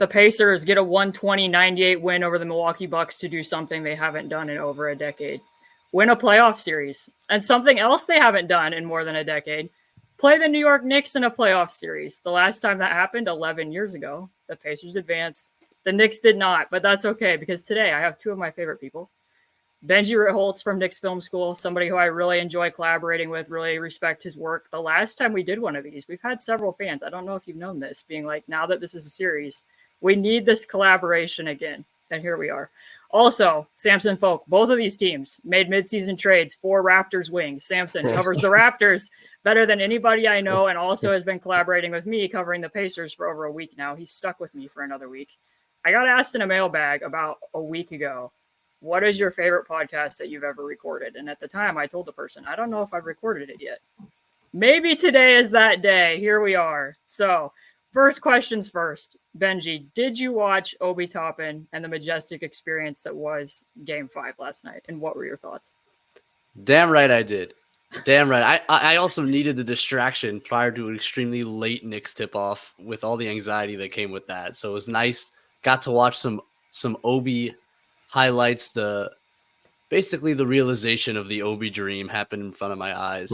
the Pacers get a 120-98 win over the Milwaukee Bucks to do something they haven't done in over a decade. Win a playoff series. And something else they haven't done in more than a decade. Play the New York Knicks in a playoff series. The last time that happened, 11 years ago, the Pacers advanced. The Knicks did not, but that's okay because today I have two of my favorite people. Benjy Ritholtz from Knicks Film School, somebody who I really enjoy collaborating with, really respect his work. The last time we did one of these, we've had several fans. I don't know if you've known this, being like, now that this is a series, we need this collaboration again. And here we are. Also, Samson Folk, both of these teams made midseason trades for Raptors wings. Samson covers the Raptors better than anybody I know and also has been collaborating with me covering the Pacers for over a week now. He's stuck with me for another week. I got asked in a mailbag about a week ago, what is your favorite podcast that you've ever recorded? And at the time, I told the person, I don't know if I've recorded it yet. Maybe today is that day. Here we are. So, first questions first. Benjy, did you watch Obi Toppin and the majestic experience that was Game 5 last night? And what were your thoughts? Damn right I did. Damn right. I also needed the distraction prior to an extremely late Knicks tip-off with all the anxiety that came with that. So it was nice. Got to watch some Obi highlights. Basically the realization of the Obi dream happened in front of my eyes.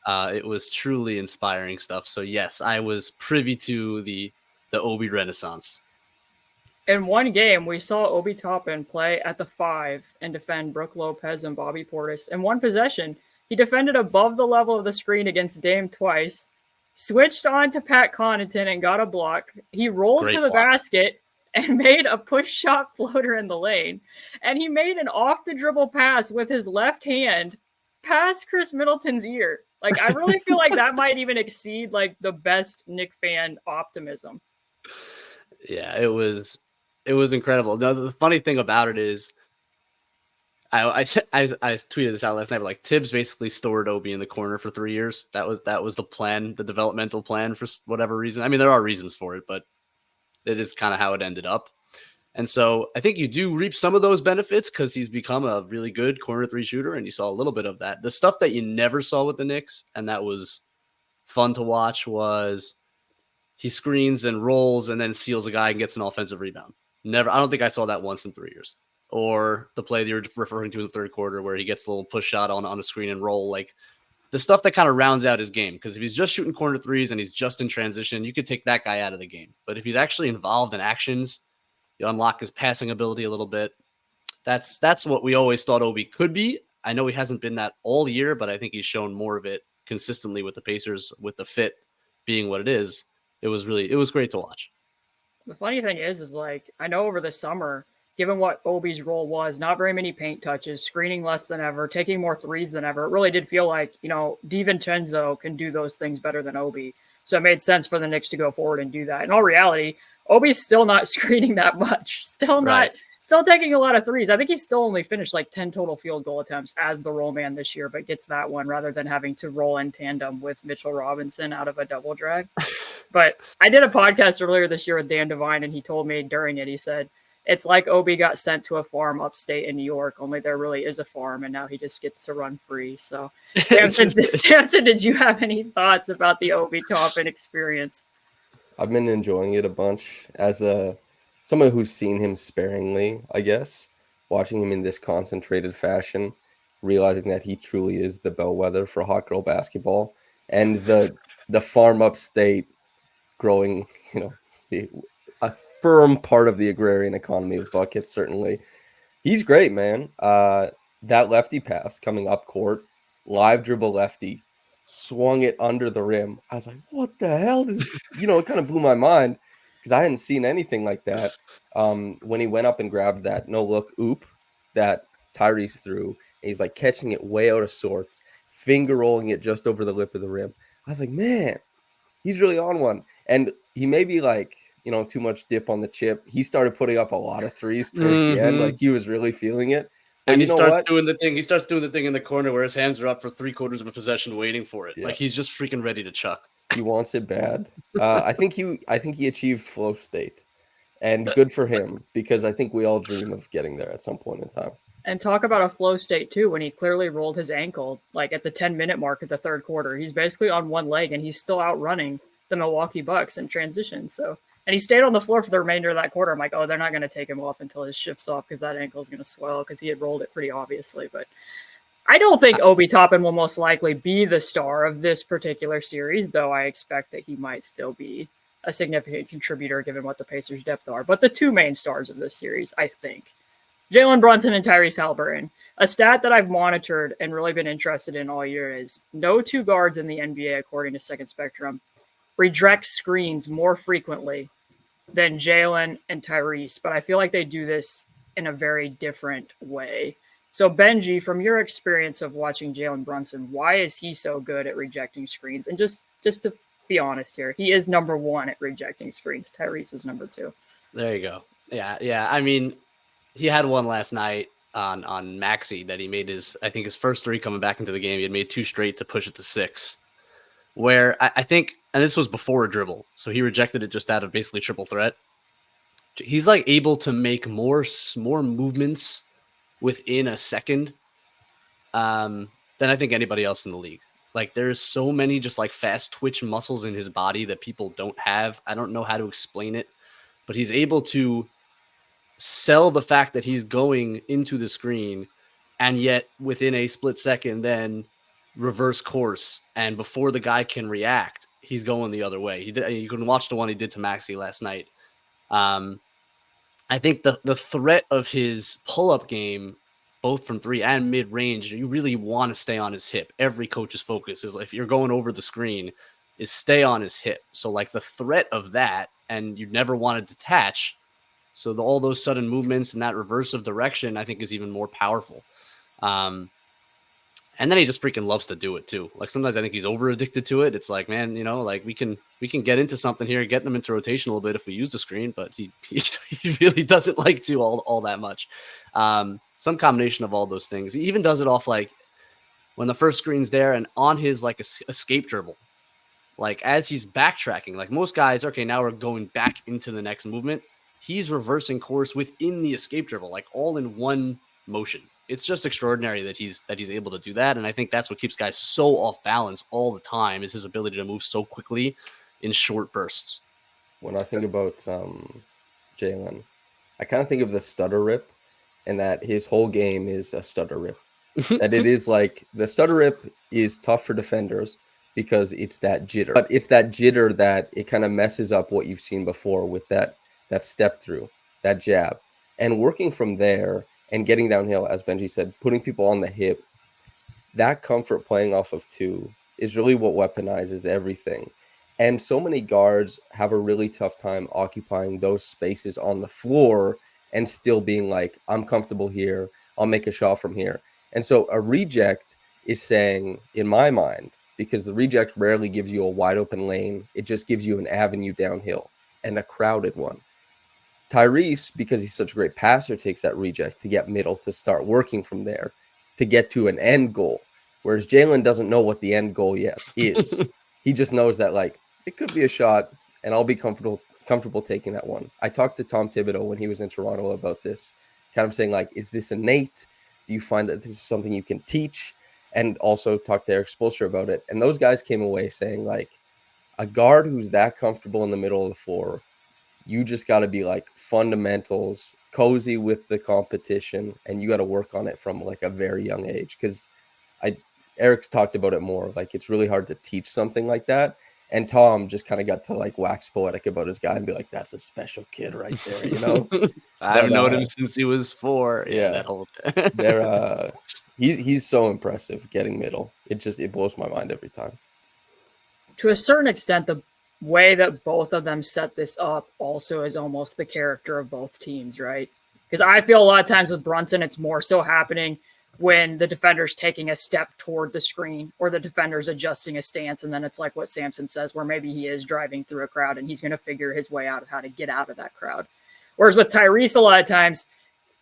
It was truly inspiring stuff. So yes, I was privy to the Obi Renaissance. In one game, we saw Obi Toppin play at the 5 and defend Brook Lopez and Bobby Portis. In one possession, he defended above the level of the screen against Dame twice, switched on to Pat Connaughton and got a block. He rolled to the basket and made a push shot floater in the lane. And he made an off-the-dribble pass with his left hand past Chris Middleton's ear. Like, I really feel like that might even exceed, like, the best Knick fan optimism. Yeah, it was incredible. Now, the funny thing about it is, I tweeted this out last night, but like Tibbs basically stored Obi in the corner for 3 years. That was the plan, the developmental plan for whatever reason. I mean, there are reasons for it, but it is kind of how it ended up. And so I think you do reap some of those benefits because he's become a really good corner 3 shooter, and you saw a little bit of that. The stuff that you never saw with the Knicks, and that was fun to watch, was he screens and rolls and then seals a guy and gets an offensive rebound. Never. I don't think I saw that once in 3 years. Or the play that you're referring to in the third quarter where he gets a little push shot on a screen and roll. Like the stuff that kind of rounds out his game. Because if he's just shooting corner threes and he's just in transition, you could take that guy out of the game. But if he's actually involved in actions, you unlock his passing ability a little bit. That's what we always thought Obi could be. I know he hasn't been that all year, but I think he's shown more of it consistently with the Pacers, with the fit being what it is. It was great to watch. The funny thing is like, I know over the summer, given what Obi's role was, not very many paint touches, screening less than ever, taking more threes than ever. It really did feel like, DiVincenzo can do those things better than Obi. So it made sense for the Knicks to go forward and do that. In all reality, Obi's still not screening that much. Still taking a lot of threes. I think he's still only finished like 10 total field goal attempts as the roll man this year, but gets that one rather than having to roll in tandem with Mitchell Robinson out of a double drag. But I did a podcast earlier this year with Dan Devine, and he told me during it, he said, it's like Obi got sent to a farm upstate in New York, only there really is a farm, and now he just gets to run free. So, Samson, did you have any thoughts about the Obi Toppin experience? I've been enjoying it a bunch as someone who's seen him sparingly, I guess, watching him in this concentrated fashion, realizing that he truly is the bellwether for hot girl basketball, and the farm upstate growing, a firm part of the agrarian economy with buckets, certainly. He's great, man. That lefty pass coming up court, live dribble lefty, swung it under the rim. I was like, what the hell? It kind of blew my mind because I hadn't seen anything like that. When he went up and grabbed that no-look oop that Tyrese threw, and he's like catching it way out of sorts, finger rolling it just over the lip of the rim. I was like, man, he's really on one. And he may be like, too much dip on the chip. He started putting up a lot of threes towards the end. Like he was really feeling it. And he starts doing the thing. He starts doing the thing in the corner where his hands are up for 3/4 of a possession, waiting for it. Yeah. Like he's just freaking ready to chuck. He wants it bad. I think he achieved flow state, and good for him because I think we all dream of getting there at some point in time. And talk about a flow state too, when he clearly rolled his ankle, like at the 10-minute mark of the third quarter. He's basically on one leg, and he's still outrunning the Milwaukee Bucks in transition. So And he stayed on the floor for the remainder of that quarter. I'm like, oh, they're not going to take him off until his shift's off because that ankle is going to swell because he had rolled it pretty obviously. But I don't think Obi Toppin will most likely be the star of this particular series, though I expect that he might still be a significant contributor given what the Pacers' depth are. But the two main stars of this series, I think, Jalen Brunson and Tyrese Haliburton. A stat that I've monitored and really been interested in all year is no two guards in the NBA, according to Second Spectrum, reject screens more frequently than Jalen and Tyrese, but I feel like they do this in a very different way. So Benjy, from your experience of watching Jalen Brunson, why is he so good at rejecting screens? And just to be honest here, he is number one at rejecting screens. Tyrese is number two. There you go. Yeah. I mean, he had one last night on Maxey that he made his first three coming back into the game. He had made two straight to push it to 6. Where I think, and this was before a dribble, so he rejected it just out of basically triple threat. He's like able to make more movements within a second than I think anybody else in the league. Like there's so many just like fast twitch muscles in his body that people don't have. I don't know how to explain it, but he's able to sell the fact that he's going into the screen and yet within a split second then reverse course, and before the guy can react, he's going the other way. You can watch the one he did to Maxey last night. I think the threat of his pull-up game, both from 3 and mid-range, you really want to stay on his hip. Every coach's focus is if you're going over the screen, is stay on his hip. So like the threat of that, and you never want to detach. So all those sudden movements and that reverse of direction, I think, is even more powerful. And then he just freaking loves to do it too. Like sometimes I think he's over addicted to it. It's like, man, like we can get into something here, get them into rotation a little bit if we use the screen, but he really doesn't like to all that much. Some combination of all those things. He even does it off like when the first screen's there and on his like escape dribble, like as he's backtracking, like most guys, okay, now we're going back into the next movement. He's reversing course within the escape dribble, like all in one motion. It's just extraordinary that he's able to do that. And I think that's what keeps guys so off balance all the time is his ability to move so quickly in short bursts. When I think about Jalen, I kind of think of the stutter rip and that his whole game is a stutter rip. That it is like the stutter rip is tough for defenders because it's that jitter. But it's that jitter that it kind of messes up what you've seen before with that step through, that jab. And working from there and getting downhill, as Benjy said, putting people on the hip, that comfort playing off of 2 is really what weaponizes everything. And so many guards have a really tough time occupying those spaces on the floor and still being like, I'm comfortable here, I'll make a shot from here. And so a reject is saying, in my mind, because the reject rarely gives you a wide open lane, it just gives you an avenue downhill and a crowded one. Tyrese, because he's such a great passer, takes that reject to get middle, to start working from there, to get to an end goal. Whereas Jalen doesn't know what the end goal yet is. He just knows that, like, it could be a shot, and I'll be comfortable taking that one. I talked to Tom Thibodeau when he was in Toronto about this, kind of saying, like, is this innate? Do you find that this is something you can teach? And also talked to Eric Spoelstra about it. And those guys came away saying, like, a guard who's that comfortable in the middle of the floor, you just got to be like fundamentals, cozy with the competition, and you got to work on it from like a very young age. Because Eric's talked about it more. Like it's really hard to teach something like that. And Tom just kind of got to like wax poetic about his guy and be like, "That's a special kid right there," you know. I've known him since he was 4. Yeah, that whole. He's so impressive getting middle. It blows my mind every time. To a certain extent, the way that both of them set this up also is almost the character of both teams, right? Because I feel a lot of times with Brunson, it's more so happening when the defender's taking a step toward the screen or the defender's adjusting a stance. And then it's like what Samson says, where maybe he is driving through a crowd and he's going to figure his way out of how to get out of that crowd. Whereas with Tyrese, a lot of times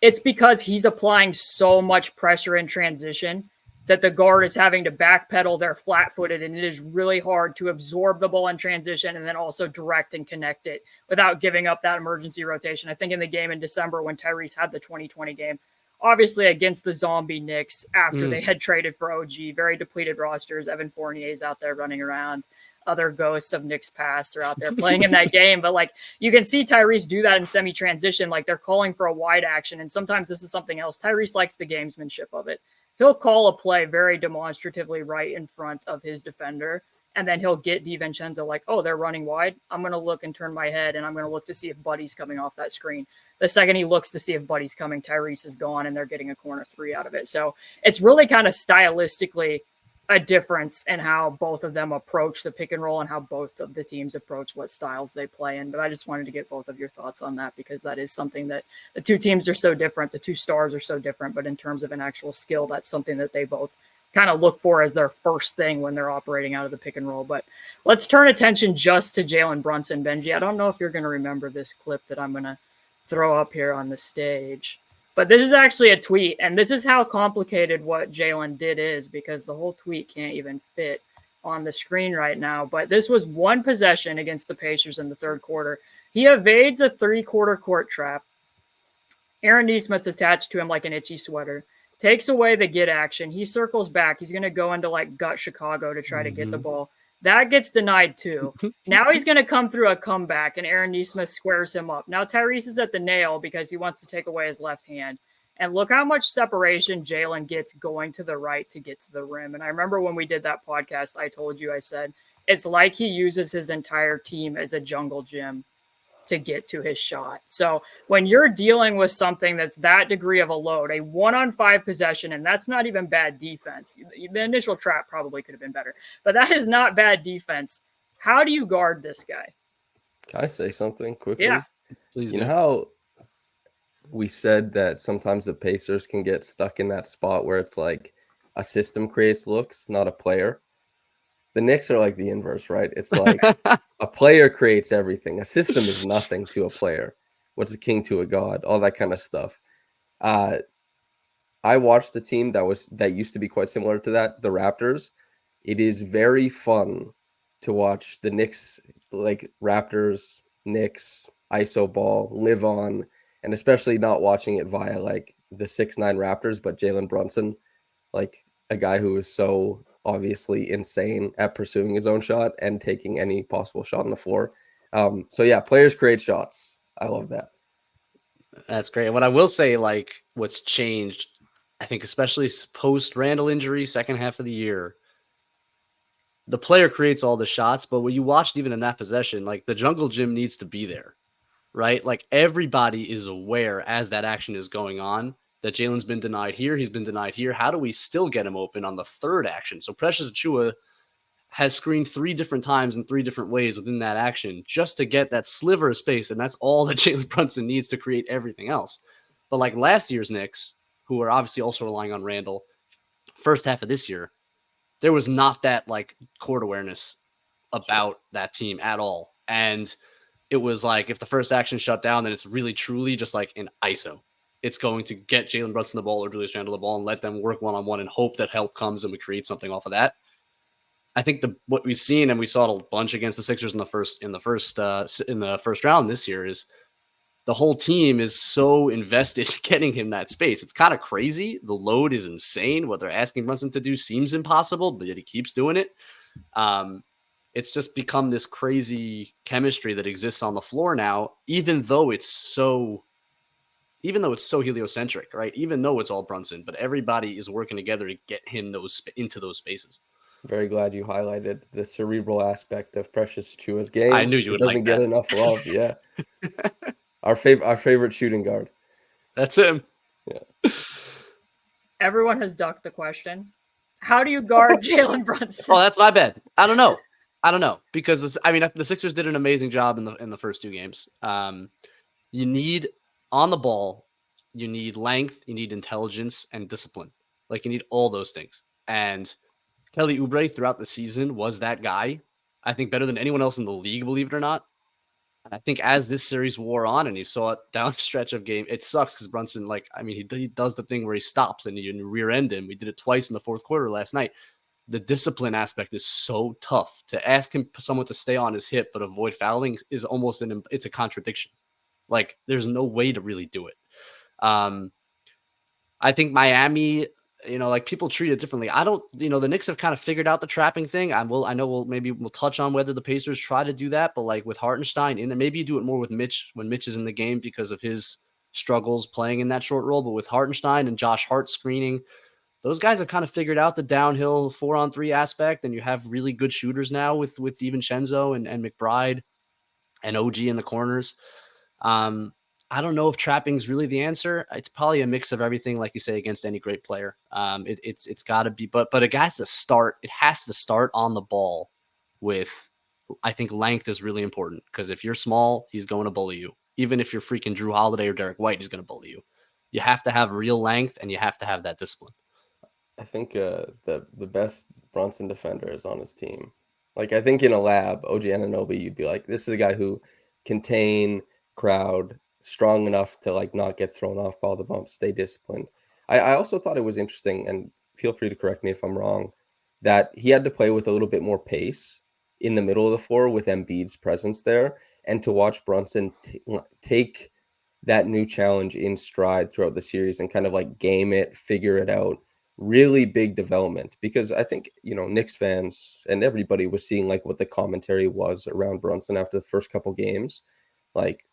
it's because he's applying so much pressure in transition that the guard is having to backpedal, they're flat-footed, and it is really hard to absorb the ball in transition and then also direct and connect it without giving up that emergency rotation. I think in the game in December when Tyrese had the 2020 game, obviously against the zombie Knicks after they had traded for OG, very depleted rosters, Evan Fournier's out there running around. other ghosts of Knicks past are out there playing in that game. But like you can see Tyrese do that in semi-transition. Like they're calling for a wide action. And sometimes this is something else. Tyrese likes the gamesmanship of it. He'll call a play very demonstratively right in front of his defender. And then he'll get DiVincenzo like, oh, they're running wide. I'm going to look and turn my head, and I'm going to look to see if Buddy's coming off that screen. The second he looks to see if Buddy's coming, Tyrese is gone, and they're getting a corner three out of it. So it's really kind of stylistically a difference in how both of them approach the pick and roll and how both of the teams approach what styles they play in. But I just wanted to get both of your thoughts on that because that is something that the two teams are so different. The two stars are so different. But in terms of an actual skill, that's something that they both kind of look for as their first thing when they're operating out of the pick and roll. But let's turn attention just to Jalen Brunson. Benji, I don't know if you're going to remember this clip that I'm going to throw up here on the stage, but this is actually a tweet, and this is how complicated what Jalen did is because the whole tweet can't even fit on the screen right now. But this was one possession against the Pacers in the third quarter. He evades a three-quarter court trap. Aaron Nesmith's attached to him like an itchy sweater. Takes away the get action. He circles back. He's going to go into like gut Chicago to try to get the ball. That gets denied too. Now he's going to come through a comeback, and Aaron Nesmith squares him up. Now Tyrese is at the nail because he wants to take away his left hand. And look how much separation Jalen gets going to the right to get to the rim. And I remember when we did that podcast, I told you, I said, it's like he uses his entire team as a jungle gym to get to his shot. So when you're dealing with something that's that degree of a load, a 1-on-5 possession, and that's not even bad defense. The initial trap probably could have been better, but that is not bad defense. How do you guard this guy? Can I say something quickly? Yeah. Please. You know how we said that sometimes the Pacers can get stuck in that spot where it's like a system creates looks, not a player? The Knicks are like the inverse, right? It's like a player creates everything. A system is nothing to a player. What's a king to a god? All that kind of stuff. I watched the team that used to be quite similar to that, the Raptors. It is very fun to watch the Knicks, like Raptors, Knicks, ISO ball, live on, and especially not watching it via like the 6'9" Raptors, but Jalen Brunson, like a guy who is so obviously insane at pursuing his own shot and taking any possible shot on the floor. So yeah, players create shots. I love that. That's great. What I will say, like what's changed, I think, especially post Randall injury, second half of the year, the player creates all the shots, but when you watched even in that possession, like the jungle gym needs to be there, right? Like everybody is aware as that action is going on that Jalen's been denied here. He's been denied here. How do we still get him open on the third action? So Precious Achiuwa has screened 3 different times in 3 different ways within that action just to get that sliver of space. And that's all that Jalen Brunson needs to create everything else. But like last year's Knicks, who are obviously also relying on Randall, first half of this year, there was not that like court awareness about that team at all. And it was like, if the first action shut down, then it's really truly just like an ISO. It's going to get Jalen Brunson the ball or Julius Randle the ball and let them work one-on-one and hope that help comes and we create something off of that. I think what we've seen, and we saw it a bunch against the Sixers in the first round this year, is the whole team is so invested in getting him that space. It's kind of crazy. The load is insane. What they're asking Brunson to do seems impossible, but yet he keeps doing it. It's just become this crazy chemistry that exists on the floor now, even though it's so heliocentric, right? Even though it's all Brunson, but everybody is working together to get him into those spaces. Very glad you highlighted the cerebral aspect of Precious Achiuwa's game. I knew you would like that. Doesn't get enough love. Yeah. Our favorite shooting guard. That's him. Yeah. Everyone has ducked the question. How do you guard Jalen Brunson? Oh, that's my bad. I don't know because the Sixers did an amazing job in the first 2 games. You need on the ball, you need length, you need intelligence and discipline. Like you need all those things. And Kelly Oubre throughout the season was that guy. I think better than anyone else in the league, believe it or not. And I think as this series wore on and you saw it down the stretch of game, it sucks because Brunson, he does the thing where he stops and you rear end him. We did it twice in the fourth quarter last night. The discipline aspect is so tough. To ask someone to stay on his hip but avoid fouling is almost it's a contradiction. Like there's no way to really do it. I think Miami, like people treat it differently. I don't, the Knicks have kind of figured out the trapping thing. I know we'll touch on whether the Pacers try to do that, but like with Hartenstein in there, maybe you do it more with Mitch when Mitch is in the game because of his struggles playing in that short role. But with Hartenstein and Josh Hart screening, those guys have kind of figured out the downhill 4-on-3 aspect, and you have really good shooters now with DiVincenzo and McBride and OG in the corners. I don't know if trapping is really the answer. It's probably a mix of everything, like you say, against any great player. It's got to be, but it has to start. It has to start on the ball with, I think length is really important, because if you're small, he's going to bully you. Even if you're freaking Drew Holiday or Derek White, he's going to bully you. You have to have real length, and you have to have that discipline. I think the best Brunson defender is on his team. Like, I think in a lab, OG Anunoby, you'd be like, this is a guy who contain crowd, strong enough to like not get thrown off by all the bumps, stay disciplined. I also thought it was interesting, and feel free to correct me if I'm wrong, that he had to play with a little bit more pace in the middle of the floor with Embiid's presence there, and to watch Brunson take that new challenge in stride throughout the series and kind of like game it, figure it out. Really big development, because I think, Knicks fans and everybody was seeing like what the commentary was around Brunson after the first couple games. Like,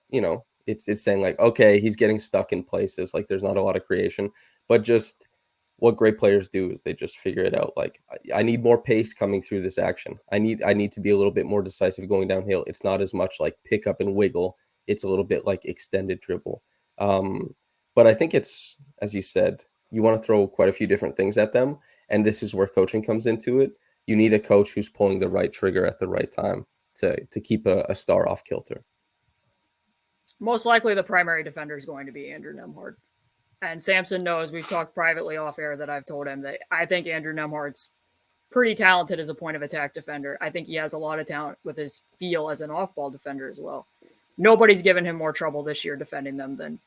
it's saying like, okay, he's getting stuck in places, like there's not a lot of creation, but just what great players do is they just figure it out. Like, I need more pace coming through this action. I need to be a little bit more decisive going downhill. It's not as much like pick up and wiggle. It's a little bit like extended dribble. But I think it's, as you said, you want to throw quite a few different things at them. And this is where coaching comes into it. You need a coach who's pulling the right trigger at the right time to keep a star off kilter. Most likely the primary defender is going to be Andrew Nembhard. And Samson knows, we've talked privately off air, that I've told him that I think Andrew Nembhard's pretty talented as a point of attack defender. I think he has a lot of talent with his feel as an off-ball defender as well. Nobody's given him more trouble this year defending them than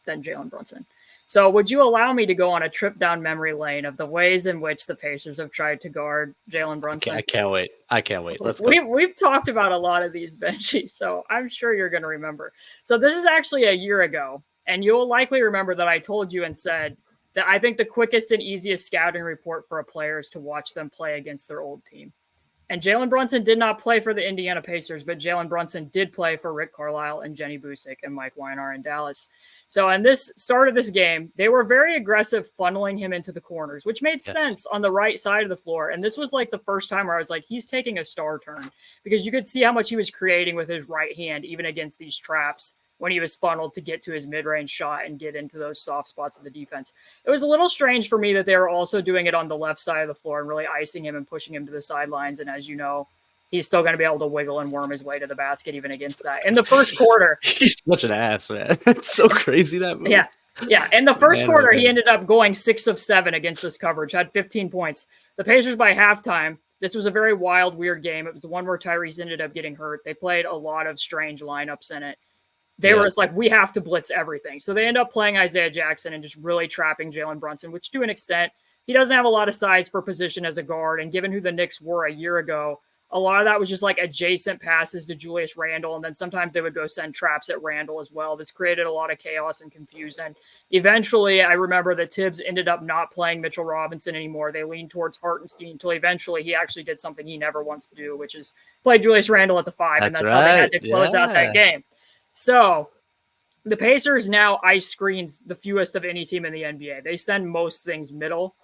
Jalen Brunson. So would you allow me to go on a trip down memory lane of the ways in which the Pacers have tried to guard Jalen Brunson? I can't wait. Let's go. We've talked about a lot of these, Benjy, so I'm sure you're going to remember. So this is actually a year ago, and you'll likely remember that I told you and said that I think the quickest and easiest scouting report for a player is to watch them play against their old team. And Jalen Brunson did not play for the Indiana Pacers, but Jalen Brunson did play for Rick Carlisle and Jenny Busick and Mike Weinar in Dallas. So in this start of this game, they were very aggressive, funneling him into the corners, which made sense on the right side of the floor. And this was like the first time where I was like, he's taking a star turn, because you could see how much he was creating with his right hand, even against these traps, when he was funneled to get to his mid-range shot and get into those soft spots of the defense. It was a little strange for me that they were also doing it on the left side of the floor and really icing him and pushing him to the sidelines. And as you know, he's still going to be able to wiggle and worm his way to the basket even against that. In the first quarter, he's such an ass, man. It's so crazy, that move. Yeah. In the first quarter, he ended up going 6 of 7 against this coverage, had 15 points. The Pacers by halftime, this was a very wild, weird game. It was the one where Tyrese ended up getting hurt. They played a lot of strange lineups in it. They were just like, we have to blitz everything. So they end up playing Isaiah Jackson and just really trapping Jalen Brunson, which to an extent, he doesn't have a lot of size for position as a guard. And given who the Knicks were a year ago, a lot of that was just like adjacent passes to Julius Randle. And then sometimes they would go send traps at Randle as well. This created a lot of chaos and confusion. Eventually, I remember that Tibbs ended up not playing Mitchell Robinson anymore. They leaned towards Hartenstein until eventually he actually did something he never wants to do, which is play Julius Randle at the 5. And that's how they had to close out that game. So the Pacers now ice screens the fewest of any team in the NBA. They send most things middle,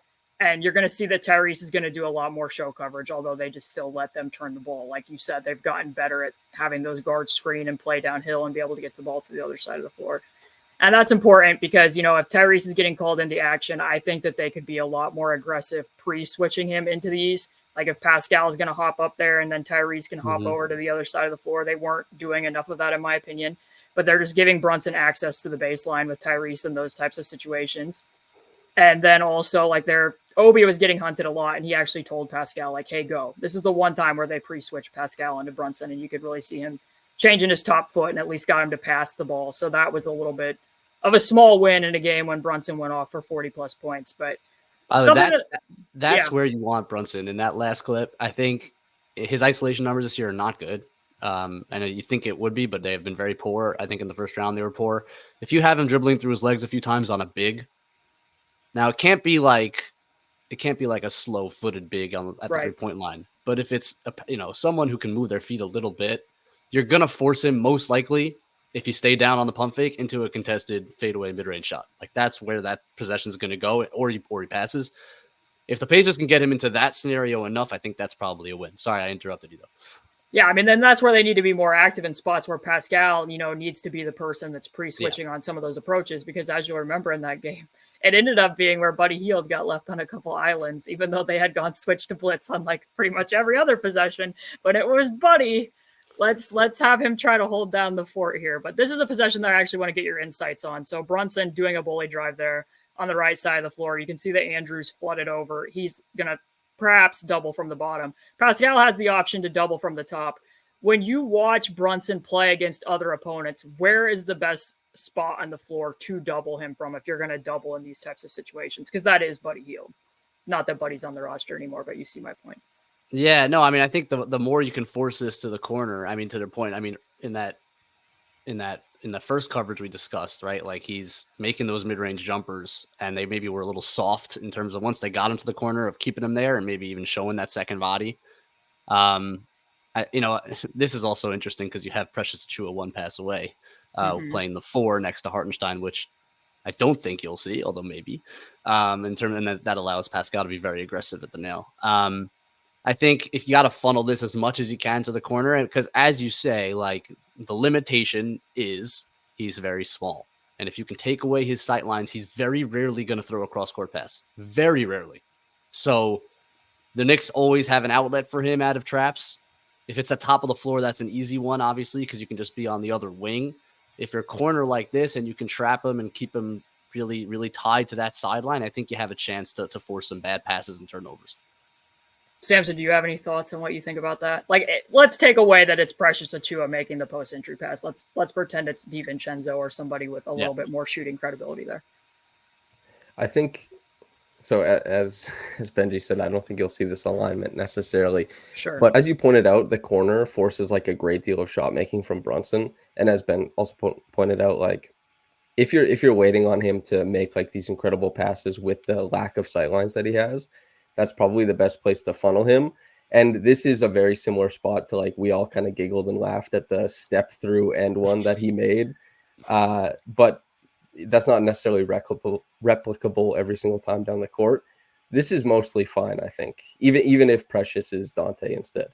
and you're going to see that Tyrese is going to do a lot more show coverage, although they just still let them turn the ball. Like you said, they've gotten better at having those guards screen and play downhill and be able to get the ball to the other side of the floor. And that's important because, if Tyrese is getting called into action, I think that they could be a lot more aggressive pre-switching him into these. Like if Pascal is going to hop up there and then Tyrese can hop over to the other side of the floor. They weren't doing enough of that, in my opinion. But they're just giving Brunson access to the baseline with Tyrese in those types of situations. And then also, like, Obi was getting hunted a lot, and he actually told Pascal, like, hey, go. This is the one time where they pre-switched Pascal into Brunson, and you could really see him changing his top foot and at least got him to pass the ball. So that was a little bit of a small win in a game when Brunson went off for 40-plus points. But that's where you want Brunson. In that last clip, I think his isolation numbers this year are not good. I know you think it would be, but they have been very poor. I think in the first round they were poor. If you have him dribbling through his legs a few times on a big, now it can't be like it can't be like a slow-footed big at the Right. 3-point line. But if it's someone who can move their feet a little bit, you're gonna force him most likely, if you stay down on the pump fake, into a contested fadeaway mid-range shot. Like that's where that possession is going to go, or he passes. If the Pacers can get him into that scenario enough, I think that's probably a win. Sorry, I interrupted you though. Yeah, I mean, then that's where they need to be more active in spots where Pascal, needs to be the person that's pre-switching on some of those approaches, because as you'll remember in that game, it ended up being where Buddy Hield got left on a couple islands, even though they had gone switch to blitz on like pretty much every other possession. But it was Buddy. Let's have him try to hold down the fort here. But this is a possession that I actually want to get your insights on. So Brunson doing a bully drive there on the right side of the floor. You can see that Andrews flooded over. He's going to perhaps double from the bottom. Pascal has the option to double from the top. When you watch Brunson play against other opponents, where is the best spot on the floor to double him from if you're going to double in these types of situations? Because that is Buddy Hield. Not that Buddy's on the roster anymore, but you see my point. Yeah, no, I mean, I think the more you can force this to the corner, I mean, to their point, I mean, in the first coverage we discussed, right? Like he's making those mid-range jumpers, and they maybe were a little soft in terms of once they got him to the corner of keeping him there and maybe even showing that second body. This is also interesting because you have Precious Achiuwa one pass away, playing the 4 next to Hartenstein, which I don't think you'll see, although maybe, and that allows Pascal to be very aggressive at the nail. I think if you got to funnel this as much as you can to the corner, and because as you say, like the limitation is he's very small. And if you can take away his sight lines, he's very rarely going to throw a cross-court pass. Very rarely. So the Knicks always have an outlet for him out of traps. If it's at top of the floor, that's an easy one, obviously, because you can just be on the other wing. If you're a corner like this and you can trap him and keep him really, really tied to that sideline, I think you have a chance to force some bad passes and turnovers. Samson, do you have any thoughts on what you think about that? Like, let's take away that it's Precious Achiuwa making the post-entry pass. Let's pretend it's DiVincenzo or somebody with a little bit more shooting credibility there. I think so. As Benjy said, I don't think you'll see this alignment necessarily. Sure. But as you pointed out, the corner forces like a great deal of shot making from Brunson, and as Ben also pointed out, like if you're waiting on him to make like these incredible passes with the lack of sightlines that he has, that's probably the best place to funnel him. And this is a very similar spot to like we all kind of giggled and laughed at the step through end one that he made. But that's not necessarily replicable every single time down the court. This is mostly fine, I think, even if Precious is Dante instead.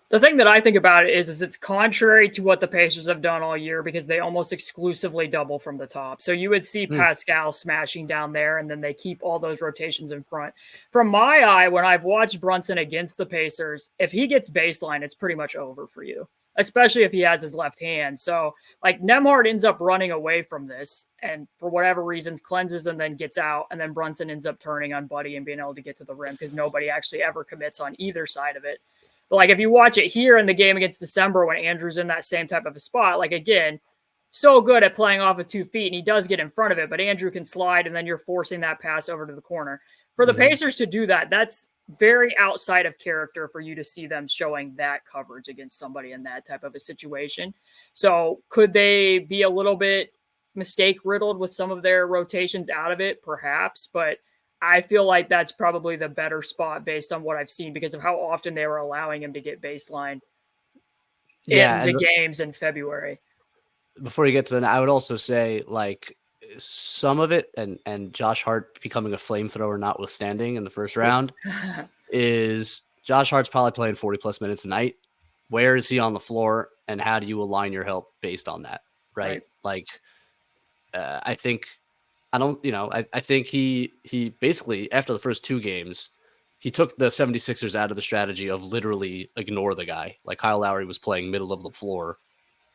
The thing that I think about it is it's contrary to what the Pacers have done all year, because they almost exclusively double from the top. So you would see Pascal smashing down there, and then they keep all those rotations in front. From my eye, when I've watched Brunson against the Pacers, if he gets baseline, it's pretty much over for you, especially if he has his left hand. So like Nembhard ends up running away from this, and for whatever reasons cleanses and then gets out, and then Brunson ends up turning on Buddy and being able to get to the rim because nobody actually ever commits on either side of it. But like if you watch it here in the game against December when Andrew's in that same type of a spot, like again, so good at playing off of 2 feet, and he does get in front of it, but Andrew can slide, and then you're forcing that pass over to the corner. For the Pacers to do that, that's very outside of character for you to see them showing that coverage against somebody in that type of a situation. So could they be a little bit mistake riddled with some of their rotations out of it? Perhaps, but I feel like that's probably the better spot based on what I've seen because of how often they were allowing him to get baseline in the games in February. Before you get to that, I would also say like some of it, and Josh Hart becoming a flamethrower notwithstanding in the first round, is Josh Hart's probably playing 40 plus minutes a night. Where is he on the floor, and how do you align your help based on that? Right. Like, I think he basically, after the first 2 games, he took the 76ers out of the strategy of literally ignore the guy. Like Kyle Lowry was playing middle of the floor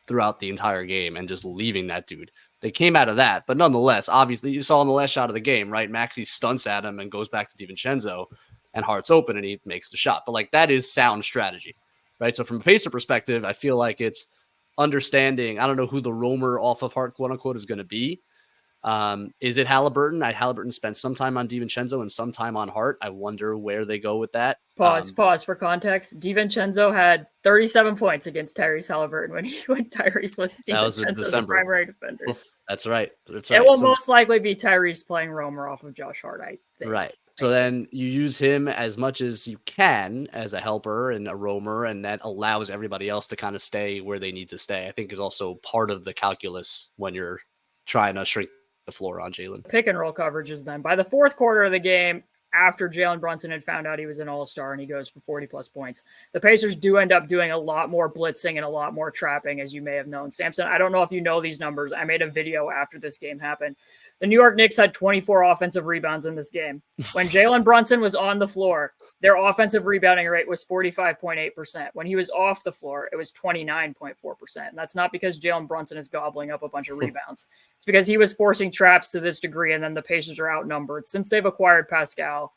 throughout the entire game and just leaving that dude. They came out of that, but nonetheless, obviously you saw in the last shot of the game, right? Maxey stunts at him and goes back to DiVincenzo, and Hart's open and he makes the shot. But like that is sound strategy, right? So from a Pacer perspective, I feel like it's understanding. I don't know who the roamer off of Hart, quote unquote, is going to be. Is it Haliburton? Haliburton spent some time on DiVincenzo and some time on Hart. I wonder where they go with that. Pause for context. DiVincenzo had 37 points against Tyrese Haliburton when Tyrese was DiVincenzo's primary defender. That's right. It will most likely be Tyrese playing roamer off of Josh Hart, I think. Right. So then you use him as much as you can as a helper and a roamer, and that allows everybody else to kind of stay where they need to stay. I think is also part of the calculus when you're trying to shrink the floor on Jalen. Pick and roll coverages then. By the fourth quarter of the game, after Jalen Brunson had found out he was an all-star and he goes for 40-plus points, the Pacers do end up doing a lot more blitzing and a lot more trapping, as you may have known. Samson, I don't know if you know these numbers. I made a video after this game happened. The New York Knicks had 24 offensive rebounds in this game. When Jalen Brunson was on the floor, their offensive rebounding rate was 45.8%. When he was off the floor, it was 29.4%. And that's not because Jalen Brunson is gobbling up a bunch of rebounds. It's because he was forcing traps to this degree, and then the Pacers are outnumbered. Since they've acquired Pascal,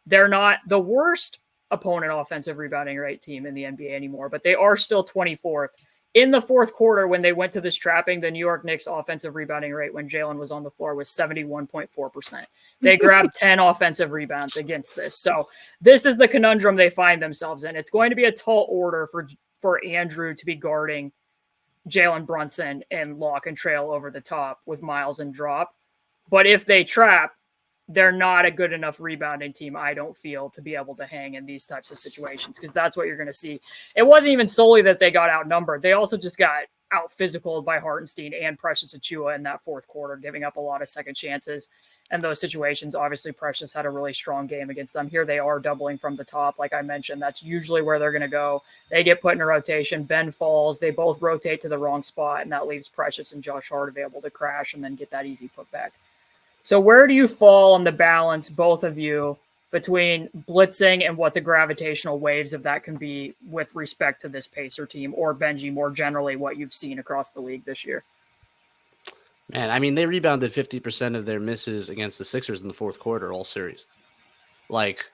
they're not the worst opponent offensive rebounding rate team in the NBA anymore, but they are still 24th. In the fourth quarter, when they went to this trapping, the New York Knicks offensive rebounding rate when Jalen was on the floor was 71.4%. They grabbed 10 offensive rebounds against this. So this is the conundrum they find themselves in. It's going to be a tall order for Andrew to be guarding Jalen Brunson and lock and trail over the top with Miles and drop. But if they trap, they're not a good enough rebounding team, I don't feel, to be able to hang in these types of situations, because that's what you're going to see. It wasn't even solely that they got outnumbered. They also just got out-physicaled by Hartenstein and Precious Achiuwa in that fourth quarter, giving up a lot of second chances. And those situations, obviously, Precious had a really strong game against them. Here they are doubling from the top. Like I mentioned, that's usually where they're going to go. They get put in a rotation. Ben falls. They both rotate to the wrong spot, and that leaves Precious and Josh Hart available to crash and then get that easy putback. So where do you fall on the balance, both of you, between blitzing and what the gravitational waves of that can be with respect to this Pacer team, or Benjy, more generally, what you've seen across the league this year? Man, I mean, they rebounded 50% of their misses against the Sixers in the fourth quarter all series. Like,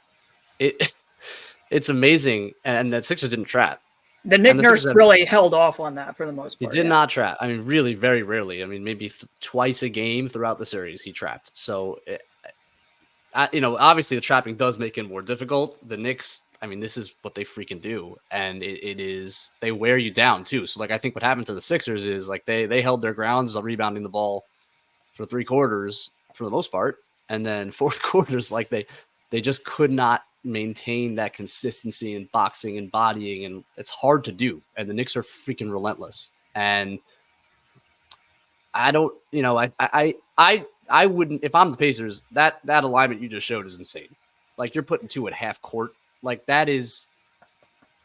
it's amazing. And the Sixers didn't trap. The Nick Nurse really held off on that for the most part. He did not trap. I mean, really, very rarely. I mean, maybe twice a game throughout the series he trapped. So, obviously the trapping does make it more difficult. The Knicks, I mean, this is what they freaking do. And it is, they wear you down too. So, like, I think what happened to the Sixers is, like, they held their grounds on rebounding the ball for 3 quarters for the most part. And then fourth quarters, like, they just could not maintain that consistency in boxing and bodying, and it's hard to do. And the Knicks are freaking relentless. And I don't, I wouldn't, if I'm the Pacers, that alignment you just showed is insane. Like, you're putting 2 at half court. Like, that is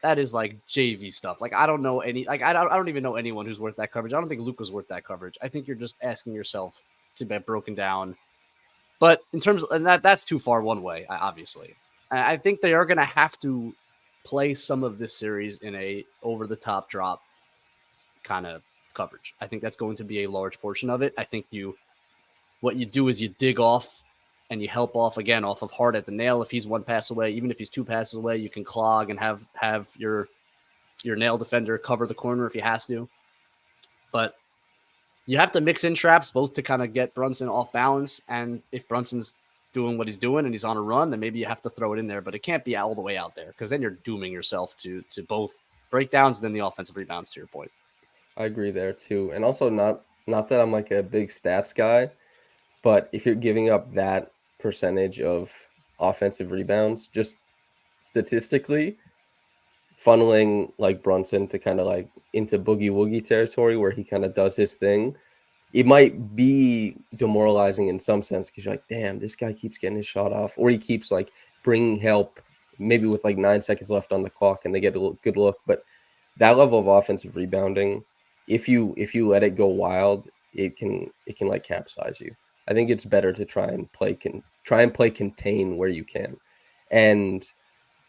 like JV stuff. Like, I don't know any, like, I don't even know anyone who's worth that coverage. I don't think Luka's worth that coverage. I think you're just asking yourself to get broken down. But in terms of, and that's too far one way, obviously. I think they are going to have to play some of this series in a over-the-top drop kind of coverage. I think that's going to be a large portion of it. I think what you do is you dig off and you help off of Hart at the nail. If he's 1 pass away, even if he's 2 passes away, you can clog and have your nail defender cover the corner if he has to. But you have to mix in traps both to kind of get Brunson off balance, and if Brunson's doing what he's doing and he's on a run, then maybe you have to throw it in there, but it can't be all the way out there, because then you're dooming yourself to both breakdowns and then the offensive rebounds, to your point. I agree there too. And also not that I'm like a big stats guy, but if you're giving up that percentage of offensive rebounds, just statistically funneling like Brunson to kind of like into boogie woogie territory where he kind of does his thing, it might be demoralizing in some sense, because you're like, damn, this guy keeps getting his shot off, or he keeps like bringing help maybe with like 9 seconds left on the clock and they get a good look. But that level of offensive rebounding, if you let it go wild, it can like capsize you. I think it's better to try and play contain where you can. And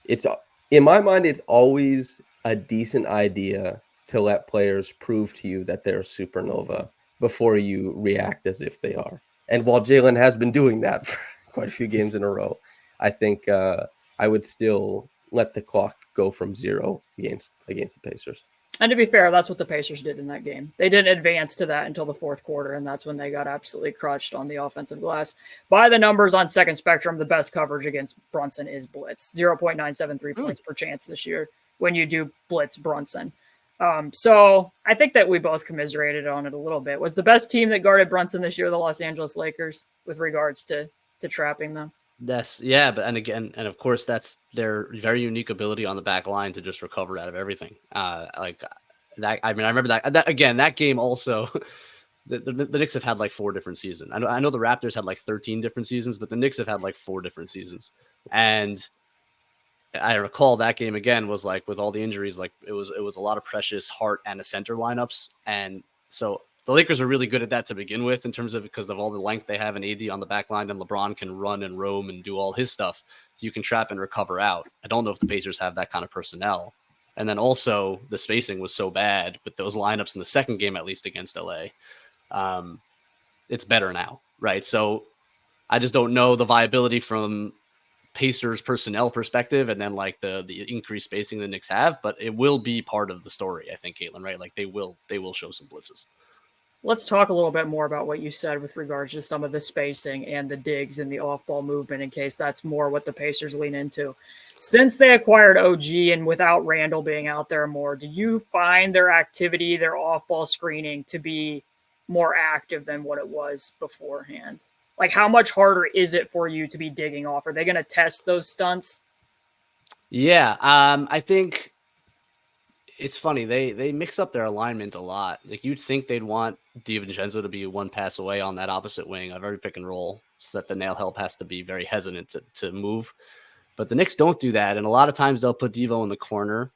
it's, in my mind, it's always a decent idea to let players prove to you that they're supernova before you react as if they are. And while Jalen has been doing that for quite a few games in a row, I think I would still let the clock go from 0 against the Pacers. And to be fair, that's what the Pacers did in that game. They didn't advance to that until the fourth quarter, and that's when they got absolutely crushed on the offensive glass. By the numbers on Second Spectrum, the best coverage against Brunson is blitz. 0.973 points per chance this year when you do blitz Brunson. So I think that we both commiserated on it a little bit. Was the best team that guarded Brunson this year the Los Angeles Lakers with regards to trapping them? And of course that's their very unique ability on the back line to just recover out of everything. Like that. I mean, I remember that game also. The Knicks have had like 4 different seasons. I know the Raptors had like 13 different seasons, but the Knicks have had like 4 different seasons. And I recall that game again was like with all the injuries, like it was a lot of Precious, Hart, and a center lineups. And so the Lakers are really good at that to begin with in terms of because of all the length they have in AD on the back line, and LeBron can run and roam and do all his stuff. So you can trap and recover out. I don't know if the Pacers have that kind of personnel. And then also the spacing was so bad with those lineups in the second game, at least against LA. It's better now, right? So I just don't know the viability from Pacers personnel perspective and then like the increased spacing the Knicks have, but it will be part of the story, I think, Caitlin, right? Like they will show some blitzes. Let's talk a little bit more about what you said with regards to some of the spacing and the digs and the off-ball movement, in case that's more what the Pacers lean into. Since they acquired OG and without Randall being out there more, do you find their activity, their off-ball screening to be more active than what it was beforehand? Like, how much harder is it for you to be digging off? Are they going to test those stunts? Yeah, I think it's funny. They mix up their alignment a lot. Like you'd think they'd want DiVincenzo to be one pass away on that opposite wing of every pick and roll, so that the nail help has to be very hesitant to move. But the Knicks don't do that, and a lot of times they'll put Devo in the corner,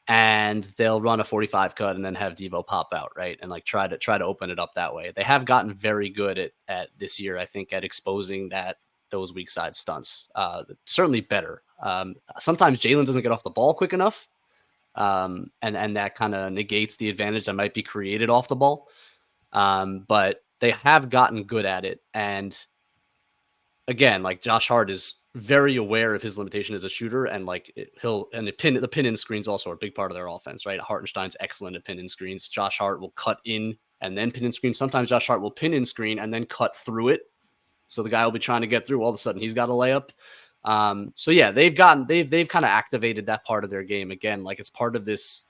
and they'll run a 45 cut and then have Devo pop out, right, and like try to open it up that way. They have gotten very good at this year, I think, at exposing those weak side stunts. Certainly better. Sometimes Jalen doesn't get off the ball quick enough. And that kind of negates the advantage that might be created off the ball. But they have gotten good at it. And again, like Josh Hart is very aware of his limitation as a shooter, and like the pin in screens also are a big part of their offense, right? Hartenstein's excellent at pin in screens. Josh Hart will cut in and then pin in screen. Sometimes Josh Hart will pin in screen and then cut through it. So the guy will be trying to get through. All of a sudden he's got a layup. So yeah, they've kind of activated that part of their game again. Like it's part of this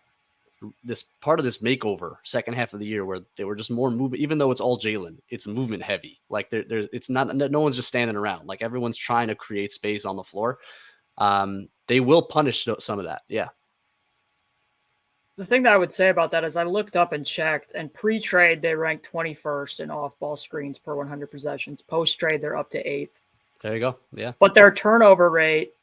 makeover second half of the year where they were just more movement, even though it's all Jalen, it's movement heavy. Like it's not, no one's just standing around. Like everyone's trying to create space on the floor. They will punish some of that. Yeah. The thing that I would say about that is I looked up and checked, and pre-trade, they ranked 21st in off-ball screens per 100 possessions. Post-trade, they're up to 8th. There you go. Yeah. But their turnover rate,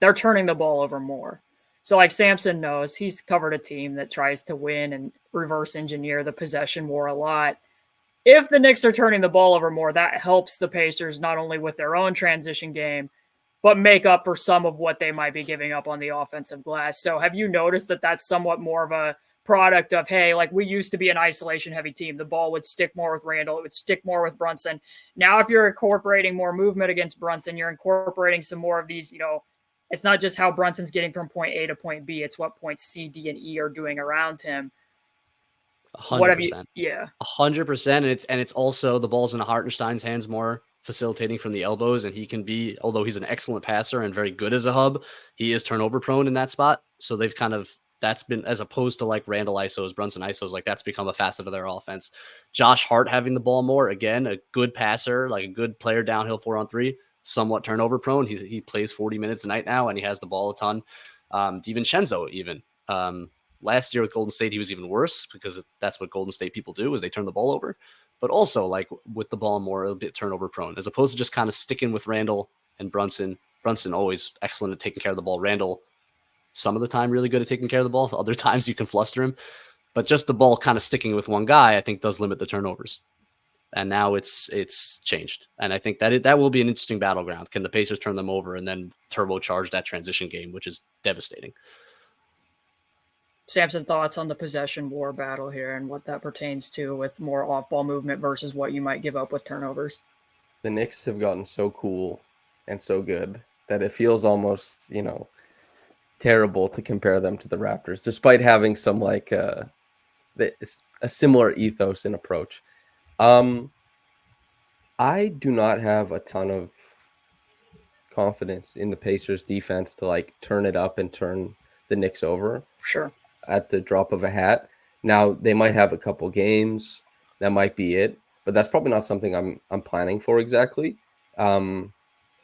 they're turning the ball over more. So like Samson knows, he's covered a team that tries to win and reverse engineer the possession war a lot. If the Knicks are turning the ball over more, that helps the Pacers not only with their own transition game, but make up for some of what they might be giving up on the offensive glass. So have you noticed that that's somewhat more of a product of, hey, like we used to be an isolation heavy team. The ball would stick more with Randall. It would stick more with Brunson. Now, if you're incorporating more movement against Brunson, you're incorporating some more of these, it's not just how Brunson's getting from point A to point B. It's what points C, D, and E are doing around him. 100%. Yeah. 100%. And it's also the ball's in Hartenstein's hands more, facilitating from the elbows, and he can be, although he's an excellent passer and very good as a hub, he is turnover prone in that spot. So they've that's been, as opposed to like Randall ISOs, Brunson ISOs, like that's become a facet of their offense. Josh Hart having the ball more, again, a good passer, like a good player downhill 4-on-3, somewhat turnover prone. He plays 40 minutes a night now, and he has the ball a ton. DiVincenzo even. Last year with Golden State, he was even worse because that's what Golden State people do, is they turn the ball over. But also, like with the ball more, a bit turnover prone, as opposed to just kind of sticking with Randall and Brunson. Brunson always excellent at taking care of the ball. Randall, some of the time, really good at taking care of the ball. Other times you can fluster him. But just the ball kind of sticking with one guy, I think, does limit the turnovers. And now it's changed. And I think that will be an interesting battleground. Can the Pacers turn them over and then turbocharge that transition game, which is devastating? Samson, thoughts on the possession war battle here and what that pertains to with more off-ball movement versus what you might give up with turnovers? The Knicks have gotten so cool and so good that it feels almost, terrible to compare them to the Raptors, despite having some like a similar ethos and approach. I do not have a ton of confidence in the Pacers defense to like turn it up and turn the Knicks over. Sure. At the drop of a hat. Now they might have a couple games, that might be it, but that's probably not something I'm planning for exactly.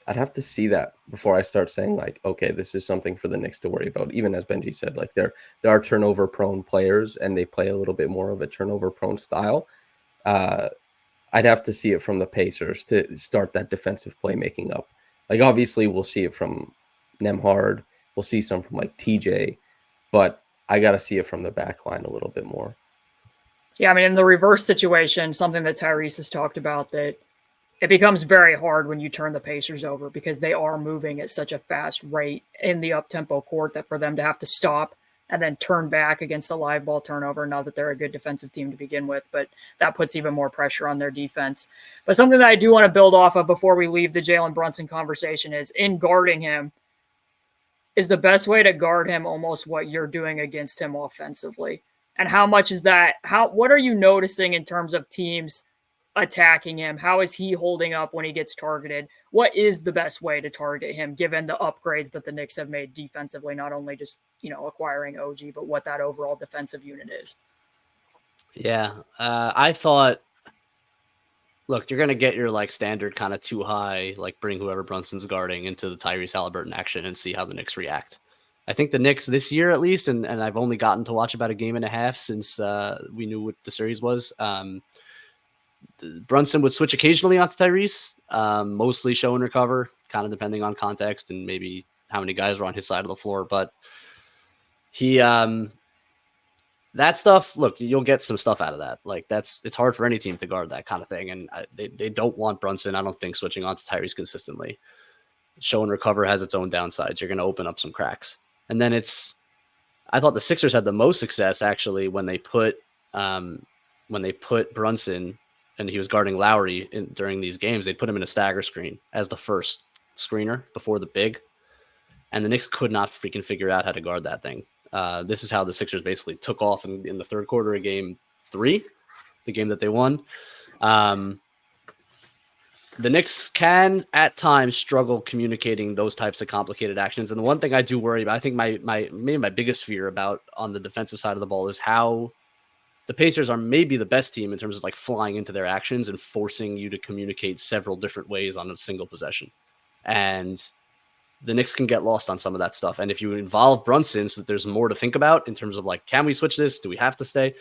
I'd have to see that before I start saying like, okay, this is something for the Knicks to worry about. Even as Benjy said, like there are turnover prone players and they play a little bit more of a turnover prone style. I'd have to see it from the Pacers to start that defensive playmaking up. Like obviously we'll see it from Nembhard. We'll see some from like TJ, but I got to see it from the back line a little bit more. Yeah, I mean, in the reverse situation, something that Tyrese has talked about, that it becomes very hard when you turn the Pacers over because they are moving at such a fast rate in the up-tempo court that for them to have to stop and then turn back against a live ball turnover, not that they're a good defensive team to begin with, but that puts even more pressure on their defense. But something that I do want to build off of before we leave the Jalen Brunson conversation is, in guarding him, is the best way to guard him almost what you're doing against him offensively? And how much is that? What are you noticing in terms of teams attacking him? How is he holding up when he gets targeted? What is the best way to target him, given the upgrades that the Knicks have made defensively, not only just, acquiring OG, but what that overall defensive unit is? Yeah. I thought, look, you're going to get your like standard kind of too high, like bring whoever Brunson's guarding into the Tyrese Haliburton action and see how the Knicks react. I think the Knicks this year, at least, and I've only gotten to watch about a game and a half since we knew what the series was. Brunson would switch occasionally onto Tyrese, mostly show and recover, kind of depending on context and maybe how many guys are on his side of the floor. But he, that stuff, look, you'll get some stuff out of that. Like it's hard for any team to guard that kind of thing. And they don't want Brunson, I don't think, switching onto Tyrese consistently. Show and recover has its own downsides. You're going to open up some cracks. And then I thought the Sixers had the most success actually when they put Brunson and he was guarding Lowry during these games. They'd put him in a stagger screen as the first screener before the big. And the Knicks could not freaking figure out how to guard that thing. This is how the Sixers basically took off in the third quarter of game 3, the game that they won. The Knicks can at times struggle communicating those types of complicated actions. And the one thing I do worry about, I think maybe my biggest fear about on the defensive side of the ball is how the Pacers are maybe the best team in terms of like flying into their actions and forcing you to communicate several different ways on a single possession. And the Knicks can get lost on some of that stuff. And if you involve Brunson so that there's more to think about in terms of like, can we switch this? Do we have to stay?